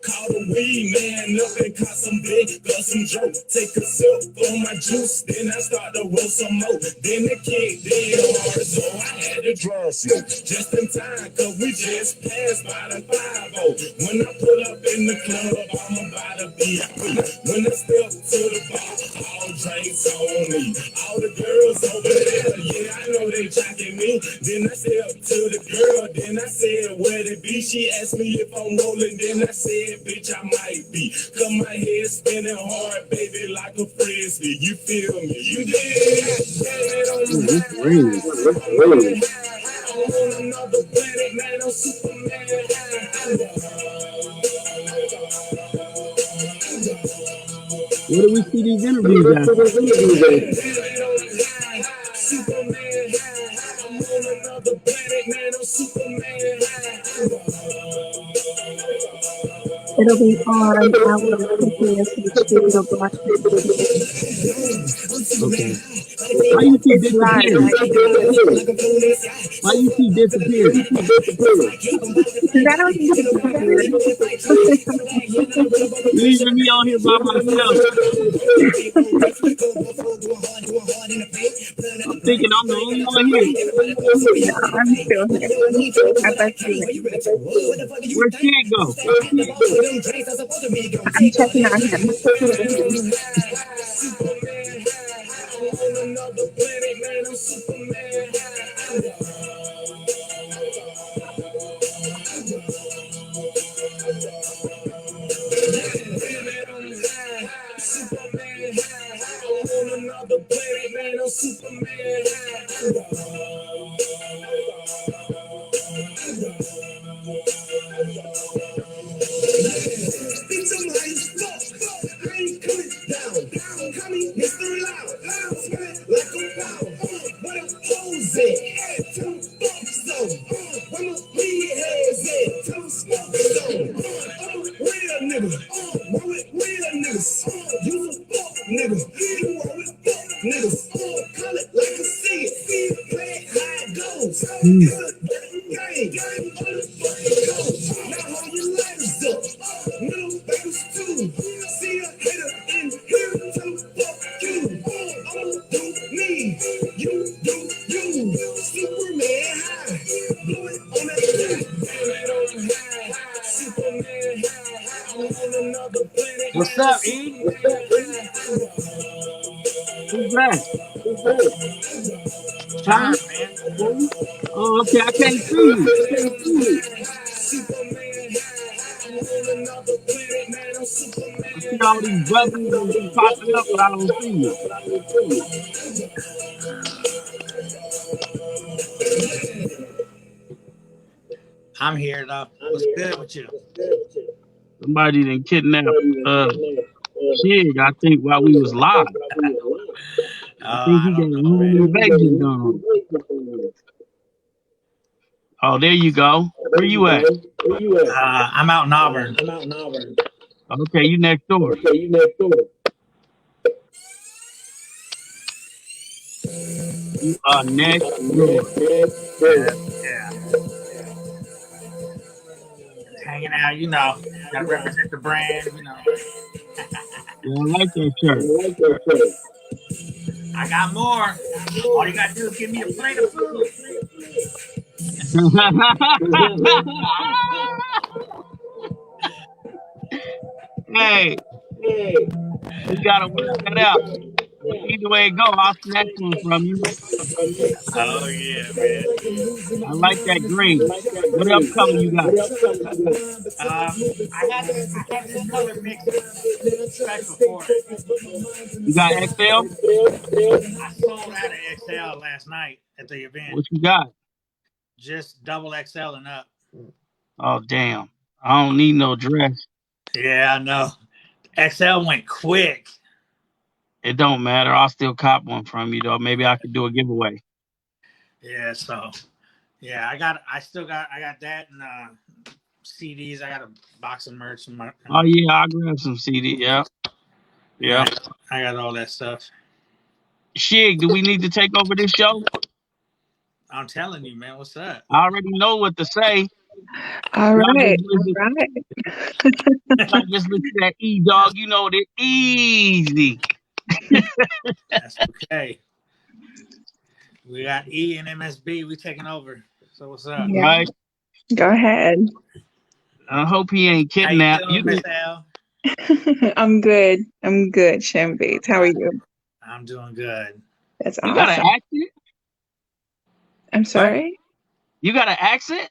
Speaker 4: Call the weed man up and caught some big, got some joke. Take a sip on my juice, then I start to roll some more. Then the kick dead hard, so I had to draw slow. Just in time, cause we just passed by the 5-0. When I pull up in the club, I'm about to be free. When I step to the bar, all drinks on me. All the girls over there, yeah, I know they jacking me. Then I step to the girl, then I said, where it be? She asked me if I'm rolling, then I said, bitch, I might be. Cause my head spinning hard, baby, like a frisbee. You feel me? You did. I'm on another planet, man, I'm Superman.
Speaker 5: Where do we see these interviews at?
Speaker 4: Superman, I'm on another planet, man, I'm Superman.
Speaker 2: It'll be on our KKSH digital broadcast.
Speaker 5: Okay. Why you keep
Speaker 2: It's live
Speaker 5: disappearing?
Speaker 2: right now.
Speaker 5: Why you keep disappearing?
Speaker 2: Because I don't need to be here.
Speaker 5: Leaving me on here by myself. I'm thinking I'm the only one here.
Speaker 2: No, I'm still here. I bet you it.
Speaker 5: Where'd Kid go?
Speaker 2: I'm checking on him.
Speaker 6: What's up, E?
Speaker 5: Who's that?
Speaker 6: John,
Speaker 5: Huh?
Speaker 6: man.
Speaker 5: Oh, okay. I can't see you. I see all these brothers popping up, but I don't see you.
Speaker 6: I'm here, though. What's good with you?
Speaker 5: Somebody done kidnapped Shig, I think, while we was live. I think
Speaker 6: I
Speaker 5: he got a
Speaker 6: don't know,
Speaker 5: home
Speaker 6: man.
Speaker 5: invasion going on. Oh, there you go. Where you at?
Speaker 6: I'm out in Auburn.
Speaker 5: Okay, you next door. You are next door.
Speaker 6: Yeah. Just hanging out, you know. Gotta represent the brand, you know.
Speaker 5: Yeah, I like that shirt.
Speaker 6: I got more. All you gotta do is give me a plate of food.
Speaker 5: Hey, we gotta work that out. But either way it go, I'll snatch one from you.
Speaker 6: Oh, yeah, man.
Speaker 5: I like that green. What else color you got?
Speaker 6: I had this color mix special for it.
Speaker 5: You got XL?
Speaker 6: I sold out of XL last night at the event.
Speaker 5: What you got?
Speaker 6: Just double XL and up.
Speaker 5: Oh, damn. I don't need no dress.
Speaker 6: Yeah, I know. XL went quick.
Speaker 5: It don't matter. I'll still cop one from you, though. Maybe I could do a giveaway.
Speaker 6: Yeah, so yeah, I got that and CDs. I got a box of merch.
Speaker 5: Oh yeah, I'll grab some CD. Yeah.
Speaker 6: I got all that stuff.
Speaker 5: Shig, do we need to take over this show?
Speaker 6: I'm telling you, man. What's up?
Speaker 5: I already know what to say.
Speaker 2: All
Speaker 5: Y'all
Speaker 2: right.
Speaker 5: just
Speaker 2: All
Speaker 5: listen,
Speaker 2: right.
Speaker 5: y'all just listen to that Dawg. You know it easy.
Speaker 6: That's okay. We got E and MSB. We taking over. So what's up?
Speaker 2: Yeah.
Speaker 5: Right?
Speaker 2: Go ahead.
Speaker 5: I hope he ain't
Speaker 6: How you
Speaker 5: kidnapped. You
Speaker 6: doing, Miss L?
Speaker 2: I'm good. I'm good, Shem Bates. How are you?
Speaker 6: I'm doing good.
Speaker 2: That's
Speaker 5: you got an
Speaker 2: awesome.
Speaker 5: accent?
Speaker 2: I'm
Speaker 6: What?
Speaker 2: sorry.
Speaker 5: You got an accent?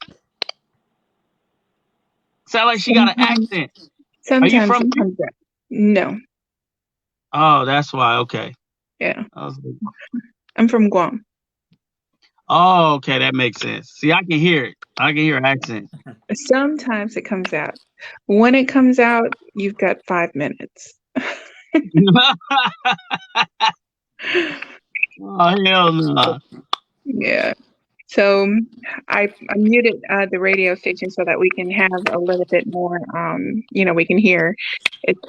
Speaker 5: Sound like she got an
Speaker 2: Sometimes,
Speaker 5: accent. Are you
Speaker 2: sometimes,
Speaker 5: from here?
Speaker 2: sometimes. No.
Speaker 5: Oh, that's why. Okay.
Speaker 2: Yeah.
Speaker 5: I was like,
Speaker 2: I'm from Guam.
Speaker 5: oh, okay, that makes sense. See, I can hear it. I can hear an accent.
Speaker 2: Sometimes it comes out. When it comes out, you've got 5 minutes.
Speaker 5: Oh hell no.
Speaker 2: Yeah. So I muted the radio station so that we can have a little bit more, we can hear. It's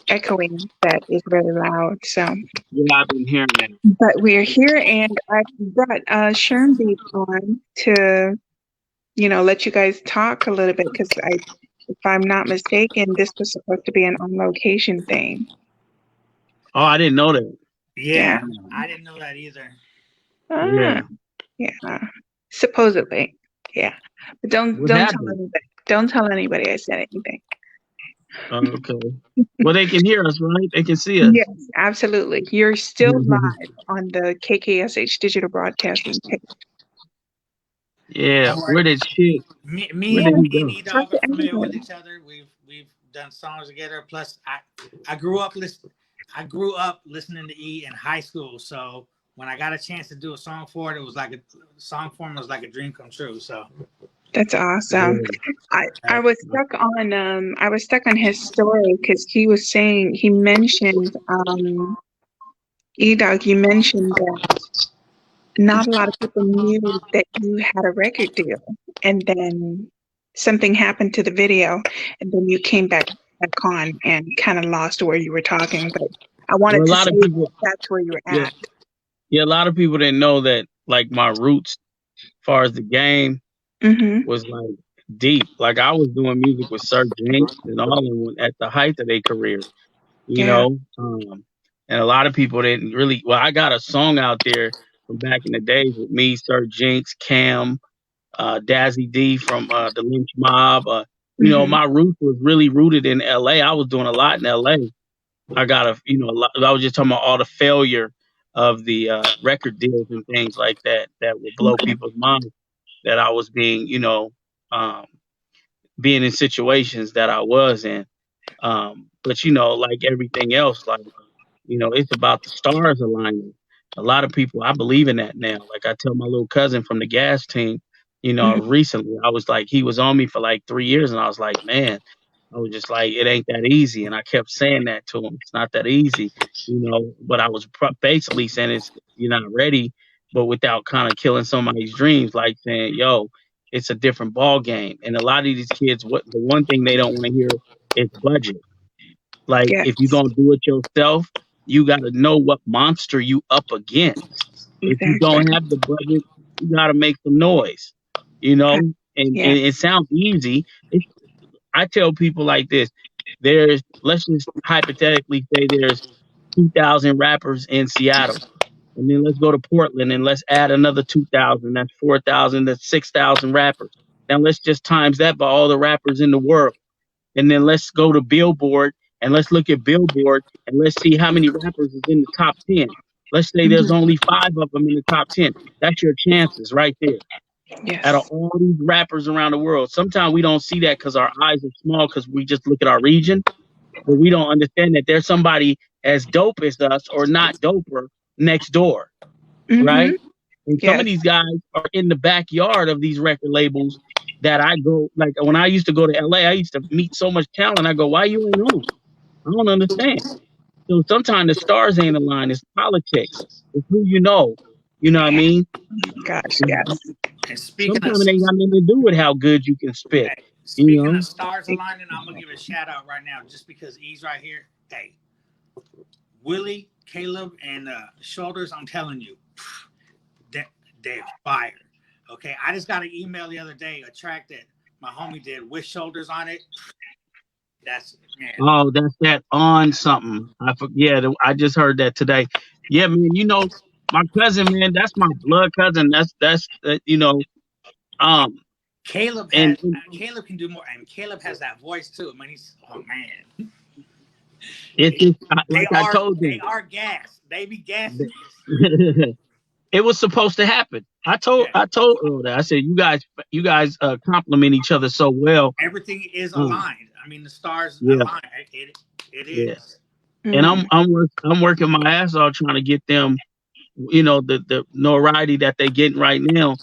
Speaker 2: echoing that is really loud. So,
Speaker 5: Yeah, I've been hearing that.
Speaker 2: but we're here, and I brought Sherm Beat on to, let you guys talk a little bit because if I'm not mistaken, this was supposed to be an on location thing.
Speaker 5: Oh, I didn't know that.
Speaker 2: Yeah.
Speaker 6: Yeah, I didn't know that either.
Speaker 2: Ah,
Speaker 5: Yeah.
Speaker 2: yeah. Supposedly. Yeah. But don't
Speaker 5: What
Speaker 2: don't tell
Speaker 5: happened?
Speaker 2: anybody. Don't tell anybody I said anything.
Speaker 5: Oh, okay. Well, they can hear us, right? They can see us.
Speaker 2: Yes, absolutely. You're still live on the KKSH digital broadcasting page.
Speaker 5: Yeah.
Speaker 6: Don't worry.
Speaker 5: Where did shit?
Speaker 6: Me,
Speaker 5: Where
Speaker 6: me,
Speaker 5: did
Speaker 2: Yeah,
Speaker 5: he
Speaker 6: me and
Speaker 5: go?
Speaker 6: E
Speaker 2: talk
Speaker 6: Dog
Speaker 2: to
Speaker 6: are familiar with
Speaker 2: everybody.
Speaker 6: each other. We've done songs together. Plus, I grew up listening to E in high school. So when I got a chance to do a song for it, it was like a song for him was like a dream come true. So
Speaker 2: That's awesome.
Speaker 5: Yeah.
Speaker 2: I was stuck on his story because he mentioned E-Dog, you mentioned that not a lot of people knew that you had a record deal, and then something happened to the video, and then you came back on and kind of lost where you were talking. But I
Speaker 5: Well,
Speaker 2: wanted
Speaker 5: a
Speaker 2: to
Speaker 5: lot
Speaker 2: say
Speaker 5: of people.
Speaker 2: that's where you were
Speaker 5: Yeah.
Speaker 2: at.
Speaker 5: Yeah. A lot of people didn't know that. Like my roots, as far as the game,
Speaker 2: Mm-hmm.
Speaker 5: was like deep. Like I was doing music with Sir Jinx and all of them at the height of their career. You
Speaker 2: Yeah.
Speaker 5: know, and a lot of people didn't really. Well, I got a song out there from back in the days with me, Sir Jinx, Cam, Dazzy D from the Lynch Mob.
Speaker 2: Mm-hmm.
Speaker 5: My roots was really rooted in L.A. I was doing a lot in L.A. I got a lot. I was just talking about all the failure of the record deals and things like that that would blow people's minds. That I was um, being in situations that I was in. But like everything else, like it's about the stars aligning. A lot of people, I believe in that now. Like I tell my little cousin from the gas team,
Speaker 2: Mm-hmm.
Speaker 5: recently, I was like, he was on me for like 3 years, and I was like, man, I was just like, it ain't that easy. And I kept saying that to him. It's not that easy, but I was basically saying you're not ready, but without kind of killing somebody's dreams, like saying, yo, it's a different ball game. And a lot of these kids, the one thing they don't want to hear is budget. Like
Speaker 2: Yes,
Speaker 5: if you're gonna do it yourself, you gotta know what monster you up against. If you
Speaker 2: exactly.
Speaker 5: don't have the budget, you gotta make some noise. You know?
Speaker 2: Uh,
Speaker 5: And
Speaker 2: Yeah.
Speaker 5: it sounds easy. I tell people like this. Let's just hypothetically say there's 2,000 rappers in Seattle. And then let's go to Portland and let's add another 2,000. That's 4,000. That's 6,000 rappers. Now let's just times that by all the rappers in the world. And then let's go to Billboard and let's look at Billboard and let's see how many rappers is in the top 10. Let's say there's
Speaker 2: Mm-hmm.
Speaker 5: only 5 of them in the top 10. That's your chances right there. Out of
Speaker 2: Yes.
Speaker 5: all these rappers around the world, sometimes we don't see that because our eyes are small because we just look at our region, but we don't understand that there's somebody as dope as us or not doper next door,
Speaker 2: Mm-hmm.
Speaker 5: right? And some of
Speaker 2: Yes.
Speaker 5: these guys are in the backyard of these record labels that I go, like when I used to go to LA, I used to meet so much talent. I go, why you ain't on? I don't understand. So sometimes the stars ain't aligned. It's politics. It's who you know. You know what I mean?
Speaker 2: Gosh.
Speaker 5: And
Speaker 2: Yes.
Speaker 6: and speaking of
Speaker 5: sometimes it ain't got nothing to do with how good you can spit.
Speaker 6: hey,
Speaker 5: You
Speaker 6: speaking of
Speaker 5: know?
Speaker 6: stars aligning, I'm gonna give a shout out right now just because E's right here. Hey, Willie, Caleb, and Shoulders. I'm telling you, they, they're fire. Okay, I just got an email the other day, a track that my homie did with shoulders on it. That's man.
Speaker 5: Oh, that's that on something. I just heard that today. Yeah, man. You know, my cousin, man. That's my blood cousin. Um,
Speaker 6: Caleb
Speaker 5: and,
Speaker 6: has
Speaker 5: and
Speaker 6: Caleb can do more, and Caleb has that voice too. Man, he's oh man.
Speaker 5: it's just
Speaker 6: They
Speaker 5: like I told
Speaker 6: they
Speaker 5: them.
Speaker 6: are gas. They be gassing us.
Speaker 5: It was supposed to happen.
Speaker 6: Yeah.
Speaker 5: I told Earl that. I said, you guys complement each other so well.
Speaker 6: Everything is aligned. I mean, the stars
Speaker 5: Yeah,
Speaker 6: align. It
Speaker 5: yeah.
Speaker 6: is.
Speaker 5: And I'm working my ass off trying to get them, the notoriety that they getting right now.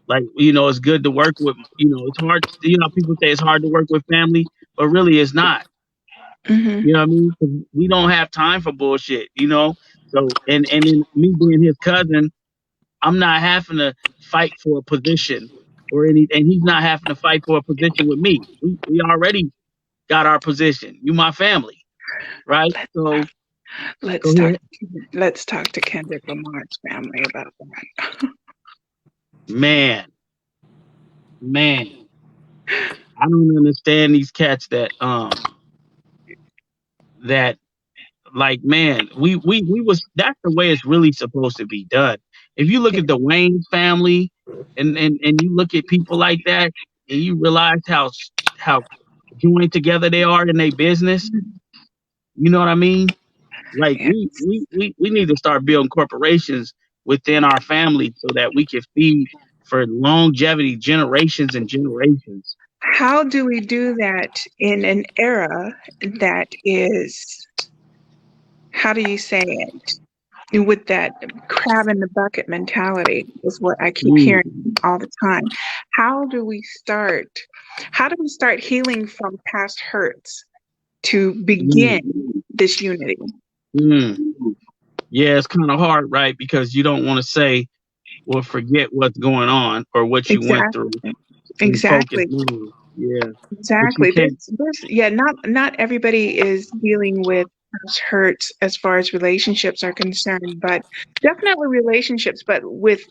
Speaker 5: Like, it's good to work with. It's hard. People say it's hard to work with family, but really it's not.
Speaker 2: Mm-hmm.
Speaker 5: You know what I mean? 'Cause we don't have time for bullshit. So and then me being his cousin, I'm not having to fight for a position and he's not having to fight for a position with me. We already got our position. You my family, right?
Speaker 2: Let's
Speaker 5: So
Speaker 2: let's
Speaker 5: go
Speaker 2: talk.
Speaker 5: ahead.
Speaker 2: Let's talk to Kendrick Lamar's family about that.
Speaker 5: Man, man. I don't understand these cats that like, man, we was that's the way it's really supposed to be done. If you look at the Wayne family and you look at people like that and you realize how joined together they are in their business, you know what I mean? Like
Speaker 2: Yeah.
Speaker 5: we need to start building corporations within our family so that we can feed for longevity, generations and generations.
Speaker 2: How do we do that in an era that is, how do you say it? With that crab in the bucket mentality is what I keep
Speaker 5: Mm,
Speaker 2: hearing all the time. How do we start? How do we start healing from past hurts to
Speaker 5: mm,
Speaker 2: begin this unity?
Speaker 5: mm. Yeah, it's kind of hard, right? Because you don't want to say, well, forget what's going on or what you went through
Speaker 2: Exactly.
Speaker 5: and focus
Speaker 2: Exactly.
Speaker 5: on. Yeah, but you
Speaker 2: Exactly.
Speaker 5: can't.
Speaker 2: Yeah, not everybody is dealing with past hurts as far as relationships are concerned, but definitely relationships, but with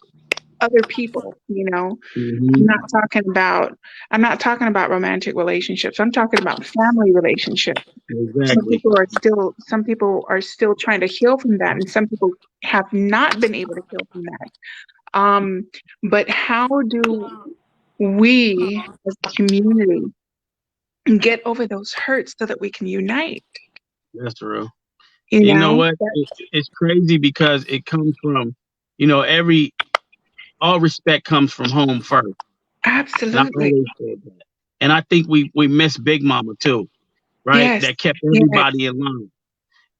Speaker 2: other people, I'm
Speaker 5: Hmm.
Speaker 2: not talking about I'm not talking about romantic relationships. I'm talking about family relationships.
Speaker 5: Exactly.
Speaker 2: Some people are still trying to heal from that, and some people have not been able to heal from that. But how do we as a community get over those hurts so that we can unite?
Speaker 5: That's real.
Speaker 2: You
Speaker 5: You know
Speaker 2: know?
Speaker 5: what? It's crazy because it comes from, every all respect comes from home first, and I
Speaker 2: Absolutely.
Speaker 5: always said that. And I think we miss Big Mama too, right?
Speaker 2: Yes.
Speaker 5: That kept
Speaker 2: Yes.
Speaker 5: everybody in line.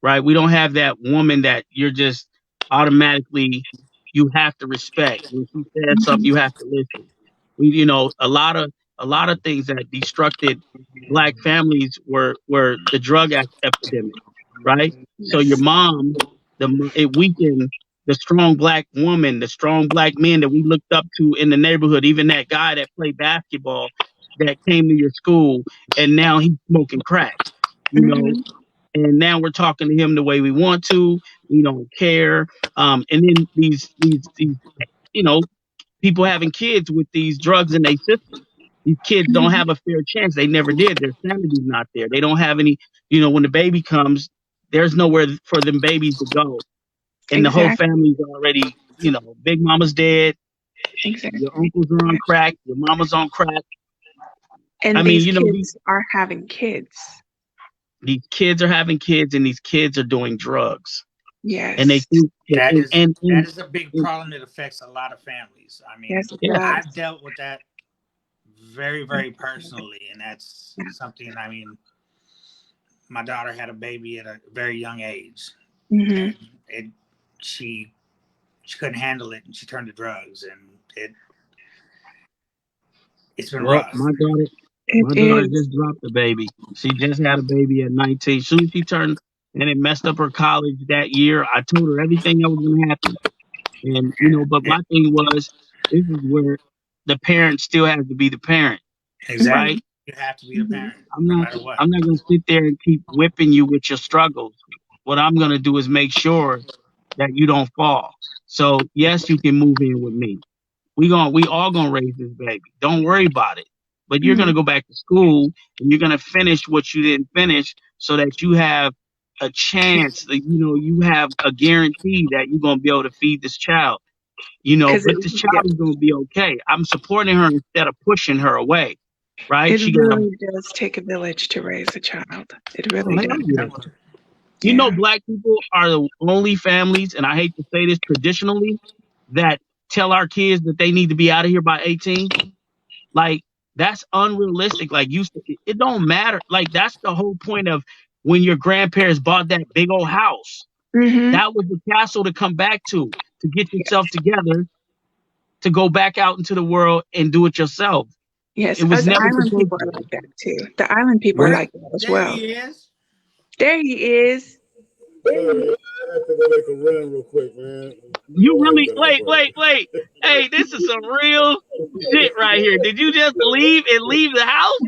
Speaker 5: Right? We don't have that woman that you're just automatically you have to respect. When she says something,
Speaker 2: Mhm.
Speaker 5: you have to listen. A lot of things that destructed black families were the drug epidemic, right? So your
Speaker 2: Yes.
Speaker 5: mom, it weakened the strong black woman, the strong black men that we looked up to in the neighborhood, even that guy that played basketball that came to your school and now he's smoking crack. You know,
Speaker 2: Hmm.
Speaker 5: and now we're talking to him the way we want to. We don't care. And then these people having kids with these drugs in their system. These kids don't
Speaker 2: Hmm.
Speaker 5: have a fair chance. They never did. Their sanity's not there. They don't have any. When the baby comes, there's nowhere for them babies to go, and the whole
Speaker 2: Exactly.
Speaker 5: family's already. Big mama's dead. Your
Speaker 2: Exactly.
Speaker 5: uncles are on crack. Your mama's on crack. I
Speaker 2: And
Speaker 5: mean,
Speaker 2: these
Speaker 5: these
Speaker 2: kids are having kids.
Speaker 5: these kids are having kids, and these kids are doing drugs, and they
Speaker 2: Yes.
Speaker 5: think that,
Speaker 6: That is a big problem that affects a lot of families. I mean,
Speaker 2: Yes, it
Speaker 5: yeah.
Speaker 2: does.
Speaker 6: I've dealt with that very, very personally, and that's
Speaker 2: Yeah.
Speaker 6: something. I mean, my daughter had a baby at a very young age,
Speaker 2: Hmm.
Speaker 6: and she she couldn't handle it, and she turned to drugs, and it's been
Speaker 5: Well,
Speaker 6: rough.
Speaker 2: It
Speaker 5: my daughter
Speaker 2: is.
Speaker 5: just dropped a baby. She just had a baby at 19. Soon as she turned and it messed up her college that year, I told her everything that was gonna happen. And but
Speaker 6: Yeah,
Speaker 5: my thing was this is where the parent still has to be the parent,
Speaker 6: exactly.
Speaker 5: right?
Speaker 2: Hmm.
Speaker 6: You have to be the
Speaker 2: Hmm.
Speaker 6: parent,
Speaker 5: I'm
Speaker 6: no
Speaker 5: not
Speaker 6: matter what.
Speaker 5: I'm not gonna sit there and keep whipping you with your struggles. What I'm gonna do is make sure that you don't fall. So yes, you can move in with me. We all gonna raise this baby. Don't worry about it. But you're gonna
Speaker 2: Mhm.
Speaker 5: go back to school and you're gonna finish what you didn't finish so that you have a chance that you have a guarantee that you're gonna be able to feed this child.
Speaker 2: Because
Speaker 5: But this child is gonna be okay. I'm supporting her instead of pushing her away. Right?
Speaker 2: it
Speaker 5: She got
Speaker 2: really does take a village to raise a child. It really
Speaker 5: hell
Speaker 2: does.
Speaker 5: yeah.
Speaker 2: Yeah.
Speaker 5: Black people are the only families, and I hate to say this traditionally, that tell our kids that they need to be out of here by 18. Like, that's unrealistic. Like, it don't matter. Like, that's the whole point of when your grandparents bought that big old house.
Speaker 2: Mm-hmm.
Speaker 5: That was the castle to come back to get yourself together, to go back out into the world and do it yourself.
Speaker 2: Yes,
Speaker 5: It was
Speaker 2: us
Speaker 5: never
Speaker 2: island
Speaker 5: supposed
Speaker 2: people
Speaker 5: to
Speaker 2: are
Speaker 5: be.
Speaker 2: like that too. The island people are
Speaker 6: Where?
Speaker 2: like that as
Speaker 6: There
Speaker 2: well.
Speaker 6: he is.
Speaker 2: There he is.
Speaker 1: Oh, yeah, I have to go make a run real quick, man. My
Speaker 5: You
Speaker 1: wife
Speaker 5: really,
Speaker 1: got off work.
Speaker 5: wait. Hey, this is some real shit right here. Did you just leave the house?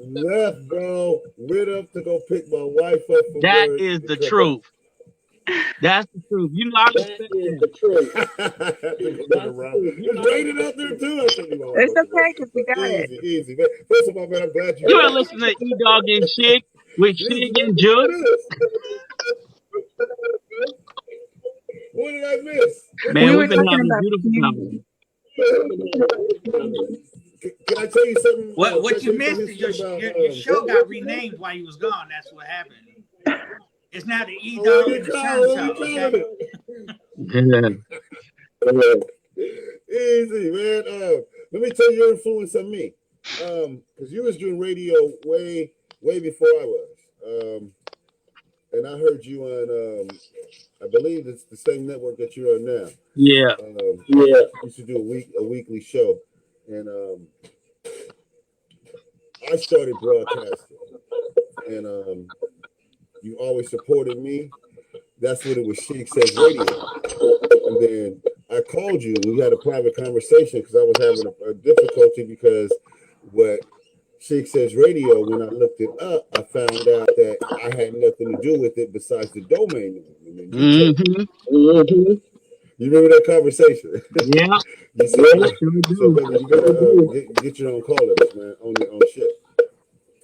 Speaker 1: Left, bro. Went up to go pick my wife up from
Speaker 5: That
Speaker 1: work
Speaker 5: is
Speaker 1: and
Speaker 5: the
Speaker 1: come back.
Speaker 5: truth. That's the truth. I respect that.
Speaker 1: I have to go look around. It's raining out there too. I think
Speaker 2: It's okay because we got it.
Speaker 1: easy, man. First of all, man, I'm glad
Speaker 5: You
Speaker 1: you're
Speaker 5: are
Speaker 1: back.
Speaker 5: listening to E-Dog and Shig with Shig and Jug.
Speaker 1: What did I miss?
Speaker 5: Man,
Speaker 2: We were
Speaker 5: we've been
Speaker 2: talking
Speaker 5: having a
Speaker 2: about
Speaker 5: beautiful
Speaker 2: community.
Speaker 5: time.
Speaker 1: Can I tell you something?
Speaker 6: What you
Speaker 1: Can I tell
Speaker 6: missed is your show got renamed while you was gone. That's what happened. It's now the E-Dog and the Shun Show. Okay.
Speaker 1: Easy, man. Let me tell you your influence on me. Because you was doing radio way before I was. And I heard you on I believe it's the same network that you're on now.
Speaker 5: Yeah.
Speaker 1: Used to do a weekly show. And I started broadcasting. And you always supported me. That's what it was. Shig Says Radio. And then I called you. We had a private conversation because I was having a difficulty because what Shig Says Radio, when I looked it up, I found out that I had nothing to do with it besides the domain name.
Speaker 5: Mm-hmm.
Speaker 1: You remember that conversation?
Speaker 5: Yeah.
Speaker 1: You said,
Speaker 5: I sure
Speaker 1: so
Speaker 5: do.
Speaker 1: brother, you gotta get your own call letters, man, on your own shit.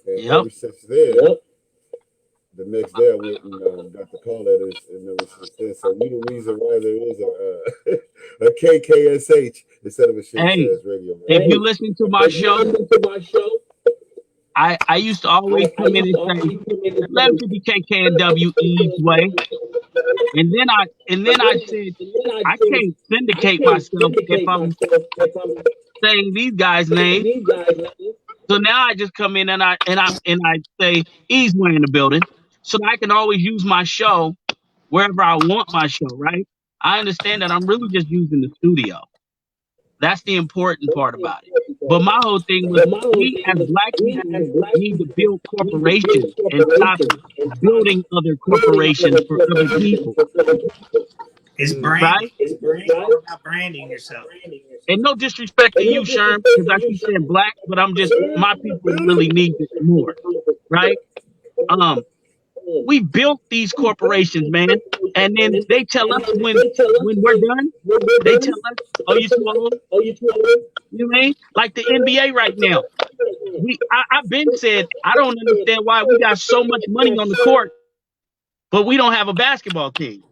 Speaker 1: And
Speaker 5: Yep.
Speaker 1: ever since then, the next day I went and got the call letters, and ever since then, so you the reason why there is a KKSH instead of a Shig
Speaker 5: Hey,
Speaker 1: Says Radio. Man.
Speaker 5: if you listen to my show, I used to always come in and say 1150 KKNW East Way. And then I said I can't syndicate myself if I'm saying these guys' names. So now I just come in and I say East Way in the building, so that I can always use my show wherever I want my show, right? I understand that I'm really just using the studio. That's the important part about it. But my whole thing was we as black people need to build corporations and stop building other corporations for other people,
Speaker 6: It's branding.
Speaker 5: right?
Speaker 6: It's all about branding yourself.
Speaker 5: And no disrespect to you, Sherm, because I keep saying black, but my people really need it more, right? We built these corporations, man, and then they tell us when we're done, they tell us, "Oh, you too old." You know what I mean? Like the NBA right now. I've been said I don't understand why we got so much money on the court, but we don't have a basketball team.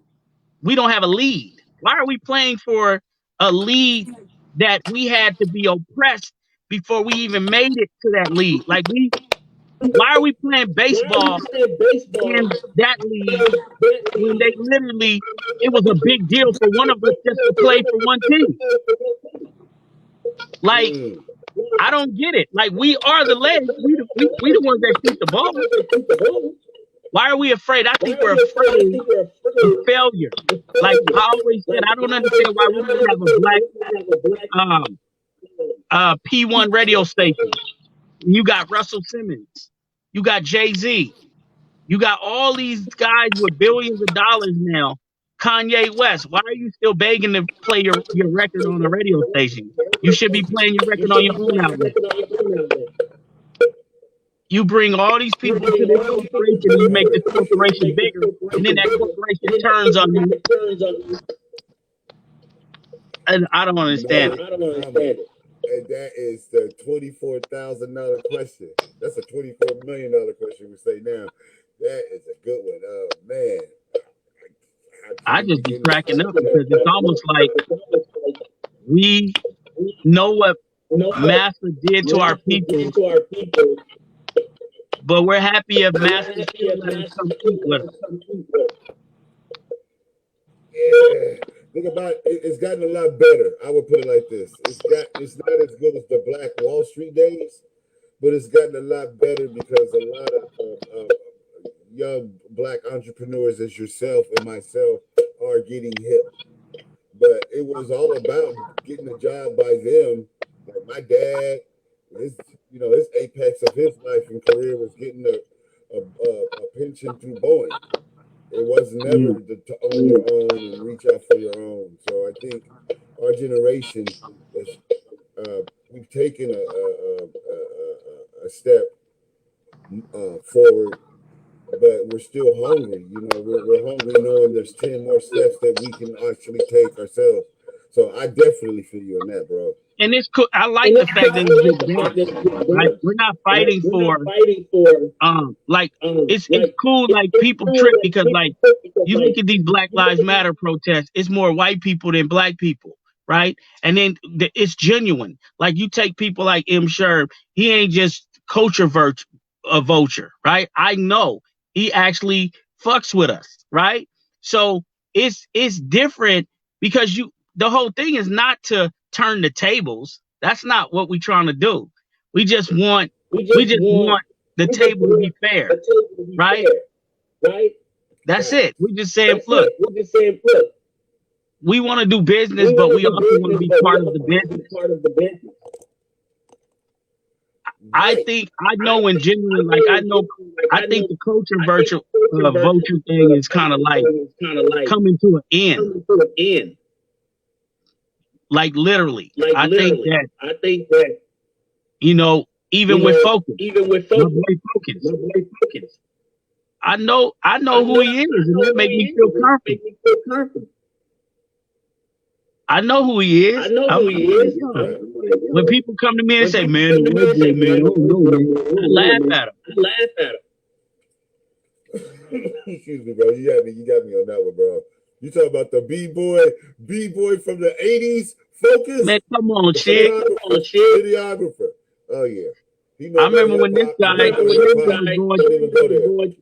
Speaker 5: We don't have a league. Why are we playing for a league that we had to be oppressed before we even made it to that league? Why are we playing baseball in that league when they literally it was a big deal for one of us just to play for one team? Like, I don't get it. Like, we are the legs. We the ones that shoot the ball. Why are we afraid? I think we're afraid of failure. Like I always said, I don't understand why we don't have a black P1 radio station. You got Russell Simmons. You got Jay-Z. You got all these guys with billions of dollars now. Kanye West. Why are you still begging to play your record on a radio station? You should be playing your record on your own outlet. You bring all these people to this corporation and you make this corporation bigger, and then that corporation turns on you I don't understand it.
Speaker 1: I don't understand it. And that is the $24,000 question. That's a $24 million question. We say now. That is a good one. Oh man,
Speaker 5: I just be cracking up because it's almost like we know what Master did to our people, but we're happy if Master still let us come eat with us.
Speaker 1: Yeah, think about it. It's gotten a lot better. I would put it like this: it's not as good as the Black Wall Street days, but it's gotten a lot better because a lot of young Black entrepreneurs, as yourself and myself, are getting hip. But it was all about getting a job by them. Like my dad, his apex of his life and career was getting a pension through Boeing. It was never to own your own and reach out for your own. So I think our generation is we've taken a step forward, but we're still hungry. We're hungry knowing there's 10 more steps that we can actually take ourselves. So I definitely feel you on that, bro.
Speaker 5: And it's cool. I like the fact that it's getting better. Like we're not fighting for like it's cool. Like people trip because like you look at these Black Lives Matter protests, it's more white people than Black people, right? And then it's genuine. Like you take people like M. Sherb, he ain't just culture a vulture, right? I know he actually fucks with us, right? So it's different because the whole thing is not to turn the tables. That's not what we're trying to do. We just want the table to be fair, right? That's it. We just saying, look, we want to do business, but we also want to be part of the business. I think I know in genuine, like I think the culture vulture thing is kind of like coming to an end. Like literally, I think that even with Focus, my boy Focus, I know who he is, and that make me feel confident. I know who he is. When people come to me and say, "Man, I laugh at him.
Speaker 1: Excuse me, bro. You got me on that one, bro. You talking about the B-boy from the 80s, Focus?
Speaker 5: Man, come on, shit.
Speaker 1: Videographer. Oh, yeah.
Speaker 5: I remember when this guy was going,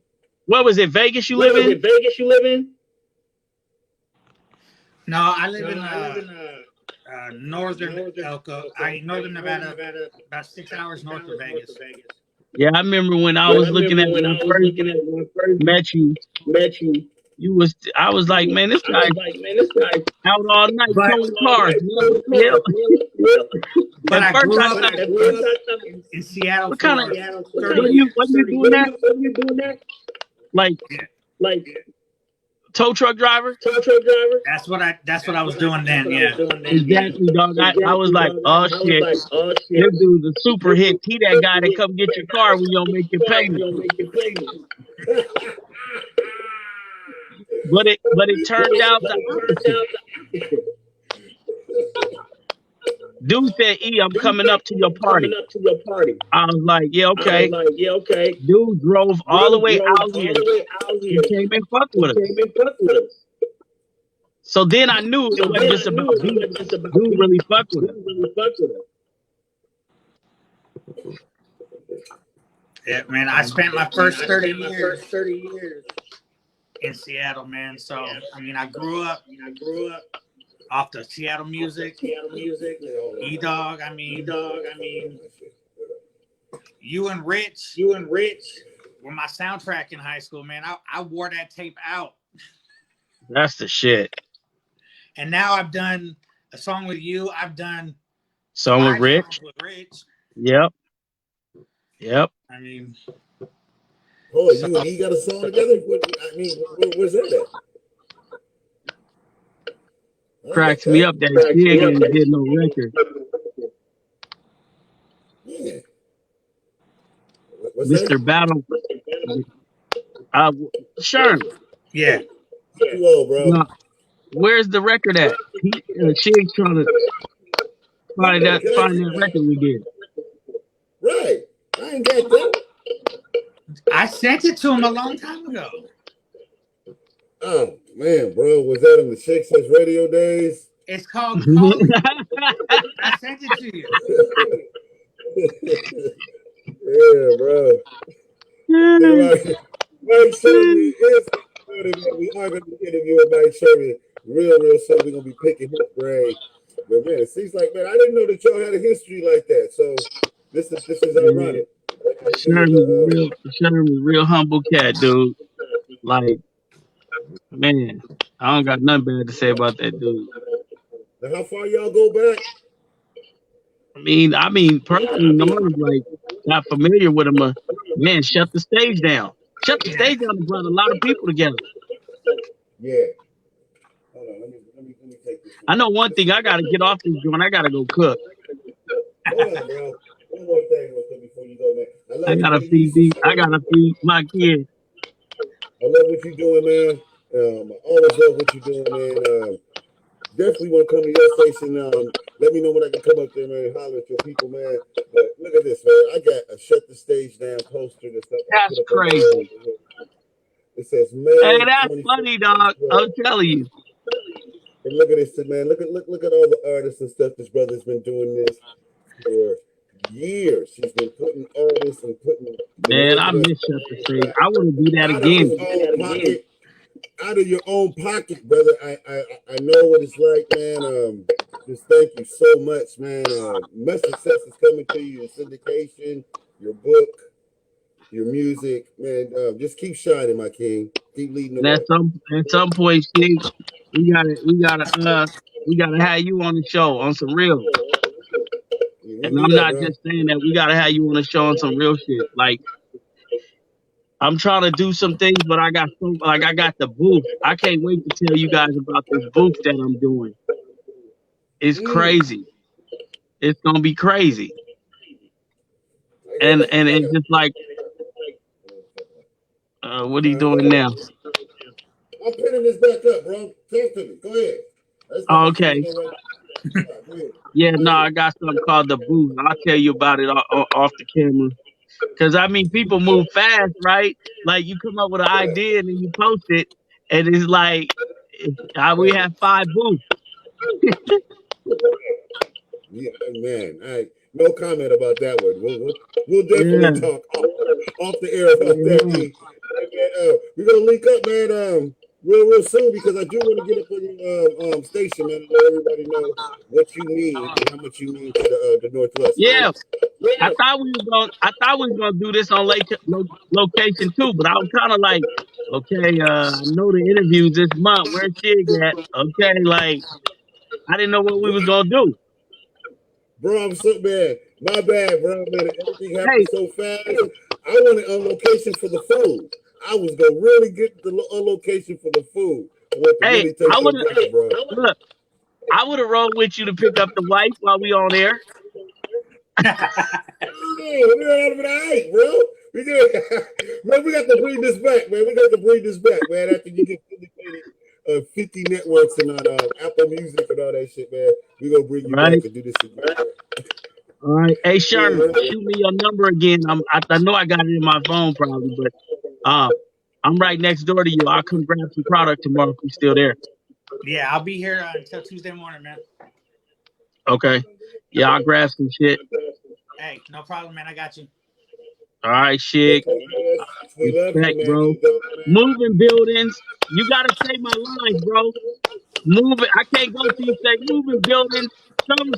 Speaker 5: what was it, Vegas you live in?
Speaker 6: No, I live in northern Elko. Northern Nevada, about 6 hours north of Vegas.
Speaker 5: Yeah, I remember when I was looking at when I first met you. I was like, man, this guy out all night towing cars. Yeah.
Speaker 6: But I grew up in Seattle.
Speaker 5: What kind of when you doing that? Like tow truck driver?
Speaker 6: That's what I was doing then. Yeah.
Speaker 5: Exactly, dog. I was like, oh shit, this dude's a super hit. He that guy that come get your car when you don't make your payment. But it turned out the opposite. Dude said, "E, I'm coming up to your party." I was like, "Yeah, okay." Dude drove all the way out here. He came and fucked with us. So then I knew it wasn't just about beats. Dude really fucked with us.
Speaker 6: Yeah, man. I spent my first 30 years in Seattle, man. So I mean, I grew up off the Seattle music. Dawg. I mean, you and Rich were my soundtrack in high school, man. I wore that tape out.
Speaker 5: That's the shit.
Speaker 6: And now I've done a song with you. I've done
Speaker 5: song with Rich. Yep.
Speaker 6: I mean,
Speaker 1: you and he got a song together? Where's that at?
Speaker 5: Cracks me up that Jig ain't did no record.
Speaker 1: Yeah.
Speaker 5: Mr. Battle. Sherm.
Speaker 6: Yeah.
Speaker 1: Too old, bro.
Speaker 5: Where's the record at? Shig's trying to find
Speaker 1: Okay,
Speaker 5: that record we did.
Speaker 1: Right. I ain't got that.
Speaker 6: I sent it to him a long time ago.
Speaker 1: Oh man, bro, was that in the Shake Says Radio days?
Speaker 6: It's called Calling. I sent it to you.
Speaker 1: Yeah, bro. Think about it. Mike Sherman is we are going to be interviewing Mike Sherman real soon. We're going to be picking his brain. But man, it seems like, man, I didn't know that y'all had a history like that. So this is ironic.
Speaker 5: Sherman's a real humble cat, dude. Like, man, I don't got nothing bad to say about that dude.
Speaker 1: Now, how far y'all go back?
Speaker 5: I mean, personally, Norman's like got familiar with him. Man, shut the stage down. Shut the stage down and brought a lot of people together.
Speaker 1: Yeah. Hold on, let me take this.
Speaker 5: I know one thing. I gotta get off this joint. I gotta go cook.
Speaker 1: Hold on, bro. One more thing real quick before you go, man.
Speaker 5: I gotta feed my kids.
Speaker 1: I love what you're doing, man. I always love what you're doing, man. Definitely want to come to your station. Let me know when I can come up there, man, and holler at your people, man. But look at this, man. I got a Shut the Stage Down poster.
Speaker 5: That's crazy.
Speaker 1: It says, man.
Speaker 5: Hey, that's funny, dog. I'm telling you.
Speaker 1: And look at this, man. Look at all the artists and stuff. This brother's been doing this for years. He's been putting artists and putting.
Speaker 5: Man, I miss Shut the Stage. I want to do that again.
Speaker 1: Out of your own pocket, brother. I know what it's like, man. Just thank you so much, man. Much success is coming to you in syndication, your book, your music, man. Just keep shining, my king. Keep leading the way.
Speaker 5: At some point, Shig, we gotta have you on the show on some real. And I'm not just saying that. We gotta have you on the show on some real shit. Like, I'm trying to do some things, but I got the booth. I can't wait to tell you guys about this booth that I'm doing. It's crazy. It's gonna be crazy. And it's just like, what are you doing now?
Speaker 1: I'm pinning this back up, bro. Talk to me. Go ahead.
Speaker 5: Okay. Yeah, no, I got something called the booth. I'll tell you about it off the camera. Because, I mean, people move fast, right? Like, you come up with an idea and then you post it, and it's like, we have 5 booths.
Speaker 1: Yeah, man. No comment about that one. We'll definitely talk off the air about that. We're gonna link up, man. Real soon, because I do want to get up on your station, man, and let everybody know what you mean and how much you mean to the Northwest.
Speaker 5: Yeah. I thought we was gonna do this on location too, but I was kind of like, okay, I know the interviews this month. Where's Shig at? Okay, like, I didn't know what we was gonna do.
Speaker 1: Bro, I'm so bad. My bad, bro, man. Everything happened so fast. I wanted a location for the food. I was gonna really get the location for the food.
Speaker 5: I would have rolled with you to pick up the wife while we on air.
Speaker 1: We're all right, bro. Man, we got to bring this back, man. After you get syndicated 50 networks and on Apple Music and all that shit, man. We're gonna bring you back and do this again.
Speaker 5: All right. Hey, Sherman, shoot me your number again. I know I got it in my phone probably, but I'm right next door to you. I'll come grab some product tomorrow if you're still there.
Speaker 6: Yeah, I'll be here until Tuesday morning, man.
Speaker 5: Okay. Yeah, I'll grab some shit.
Speaker 6: Hey, no problem, man. I got you.
Speaker 5: All right, Shig. Respect, bro. Moving buildings. You gotta say my lines, bro. Moving. I can't go till you say moving buildings. Something.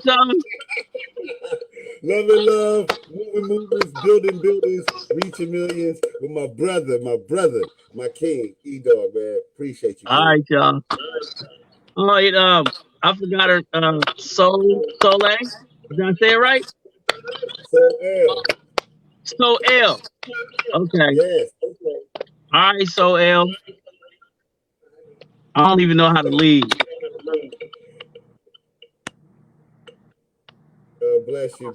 Speaker 1: Love and love. Moving movements, building buildings, reaching millions with my brother, my king, E-Dawg, man. Appreciate you.
Speaker 5: All right, y'all. All right, I forgot her. Soleil. Did I say it right? Soleil. Okay.
Speaker 1: Yes.
Speaker 5: All right, Soleil. I don't even know how to lead.
Speaker 1: Bless you.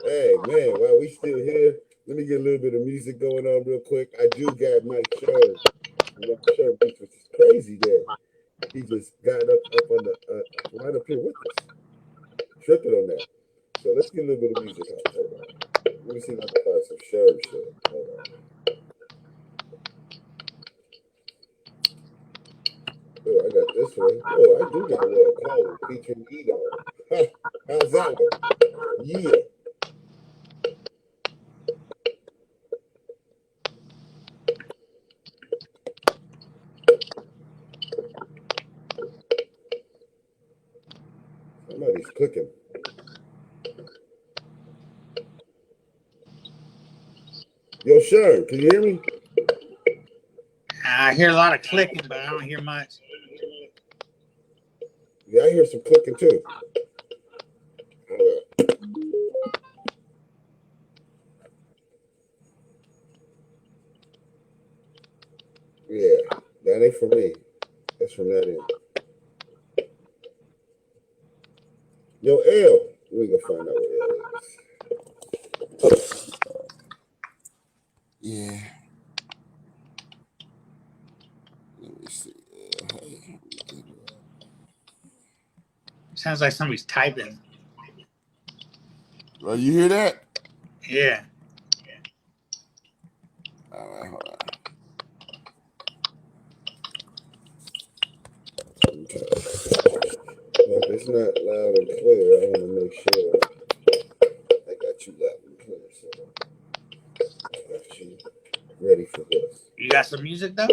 Speaker 1: Hey, man, while we still here, let me get a little bit of music going on real quick. I do got Mike Sherman. Mike Sherman, which is crazy there. He just got up on the right up here with us, tripping on that. So let's get a little bit of music out. Hold on. Let me see if I can find some Sherm shit. Hold on. Oh, I got this one. Oh, I do got one called featuring Dawg. How's that one? Yeah. Somebody's clicking. Yo, Sherm, can you hear me?
Speaker 6: I hear a lot of clicking, but I don't hear much.
Speaker 1: Yeah, I hear some clicking too. Yeah, that ain't from me. That's from that end. Yo, L, we gonna find out what L is. Yeah. Let me see.
Speaker 6: Sounds like somebody's typing.
Speaker 1: Oh, you hear that?
Speaker 6: Yeah.
Speaker 1: All right, hold on. Okay. If it's not loud and clear, I want to make sure I got you loud and clear. So I got you ready for this.
Speaker 6: You got some music though?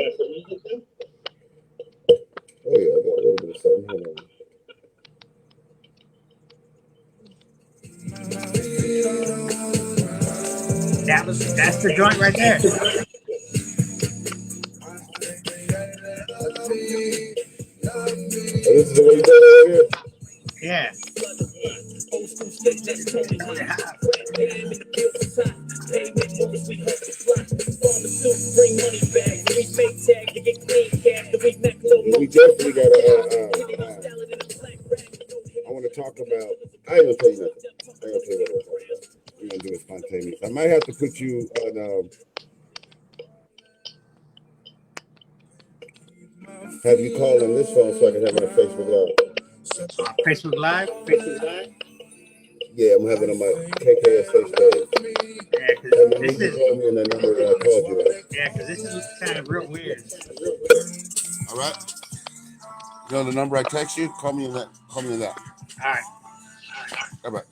Speaker 1: Oh yeah, I got a little bit of something. Hold on.
Speaker 6: That's the joint right there.
Speaker 1: Oh, this is the way you do it over here?
Speaker 6: Yeah.
Speaker 1: We definitely got I want to talk about. I ain't gonna tell you nothing. I ain't gonna tell you what I want to talk about. We're gonna do it spontaneous. I might have to put you on. Have you call on this phone so I can have it on Facebook Live?
Speaker 6: Facebook Live?
Speaker 1: Yeah, I'm having it on my KKSH page.
Speaker 6: Yeah, because
Speaker 1: this is call me on that number that I called you at.
Speaker 6: Yeah, because this is kind of real weird.
Speaker 1: All right. You know the number I text you? Call me on that.
Speaker 6: All right.
Speaker 1: All right.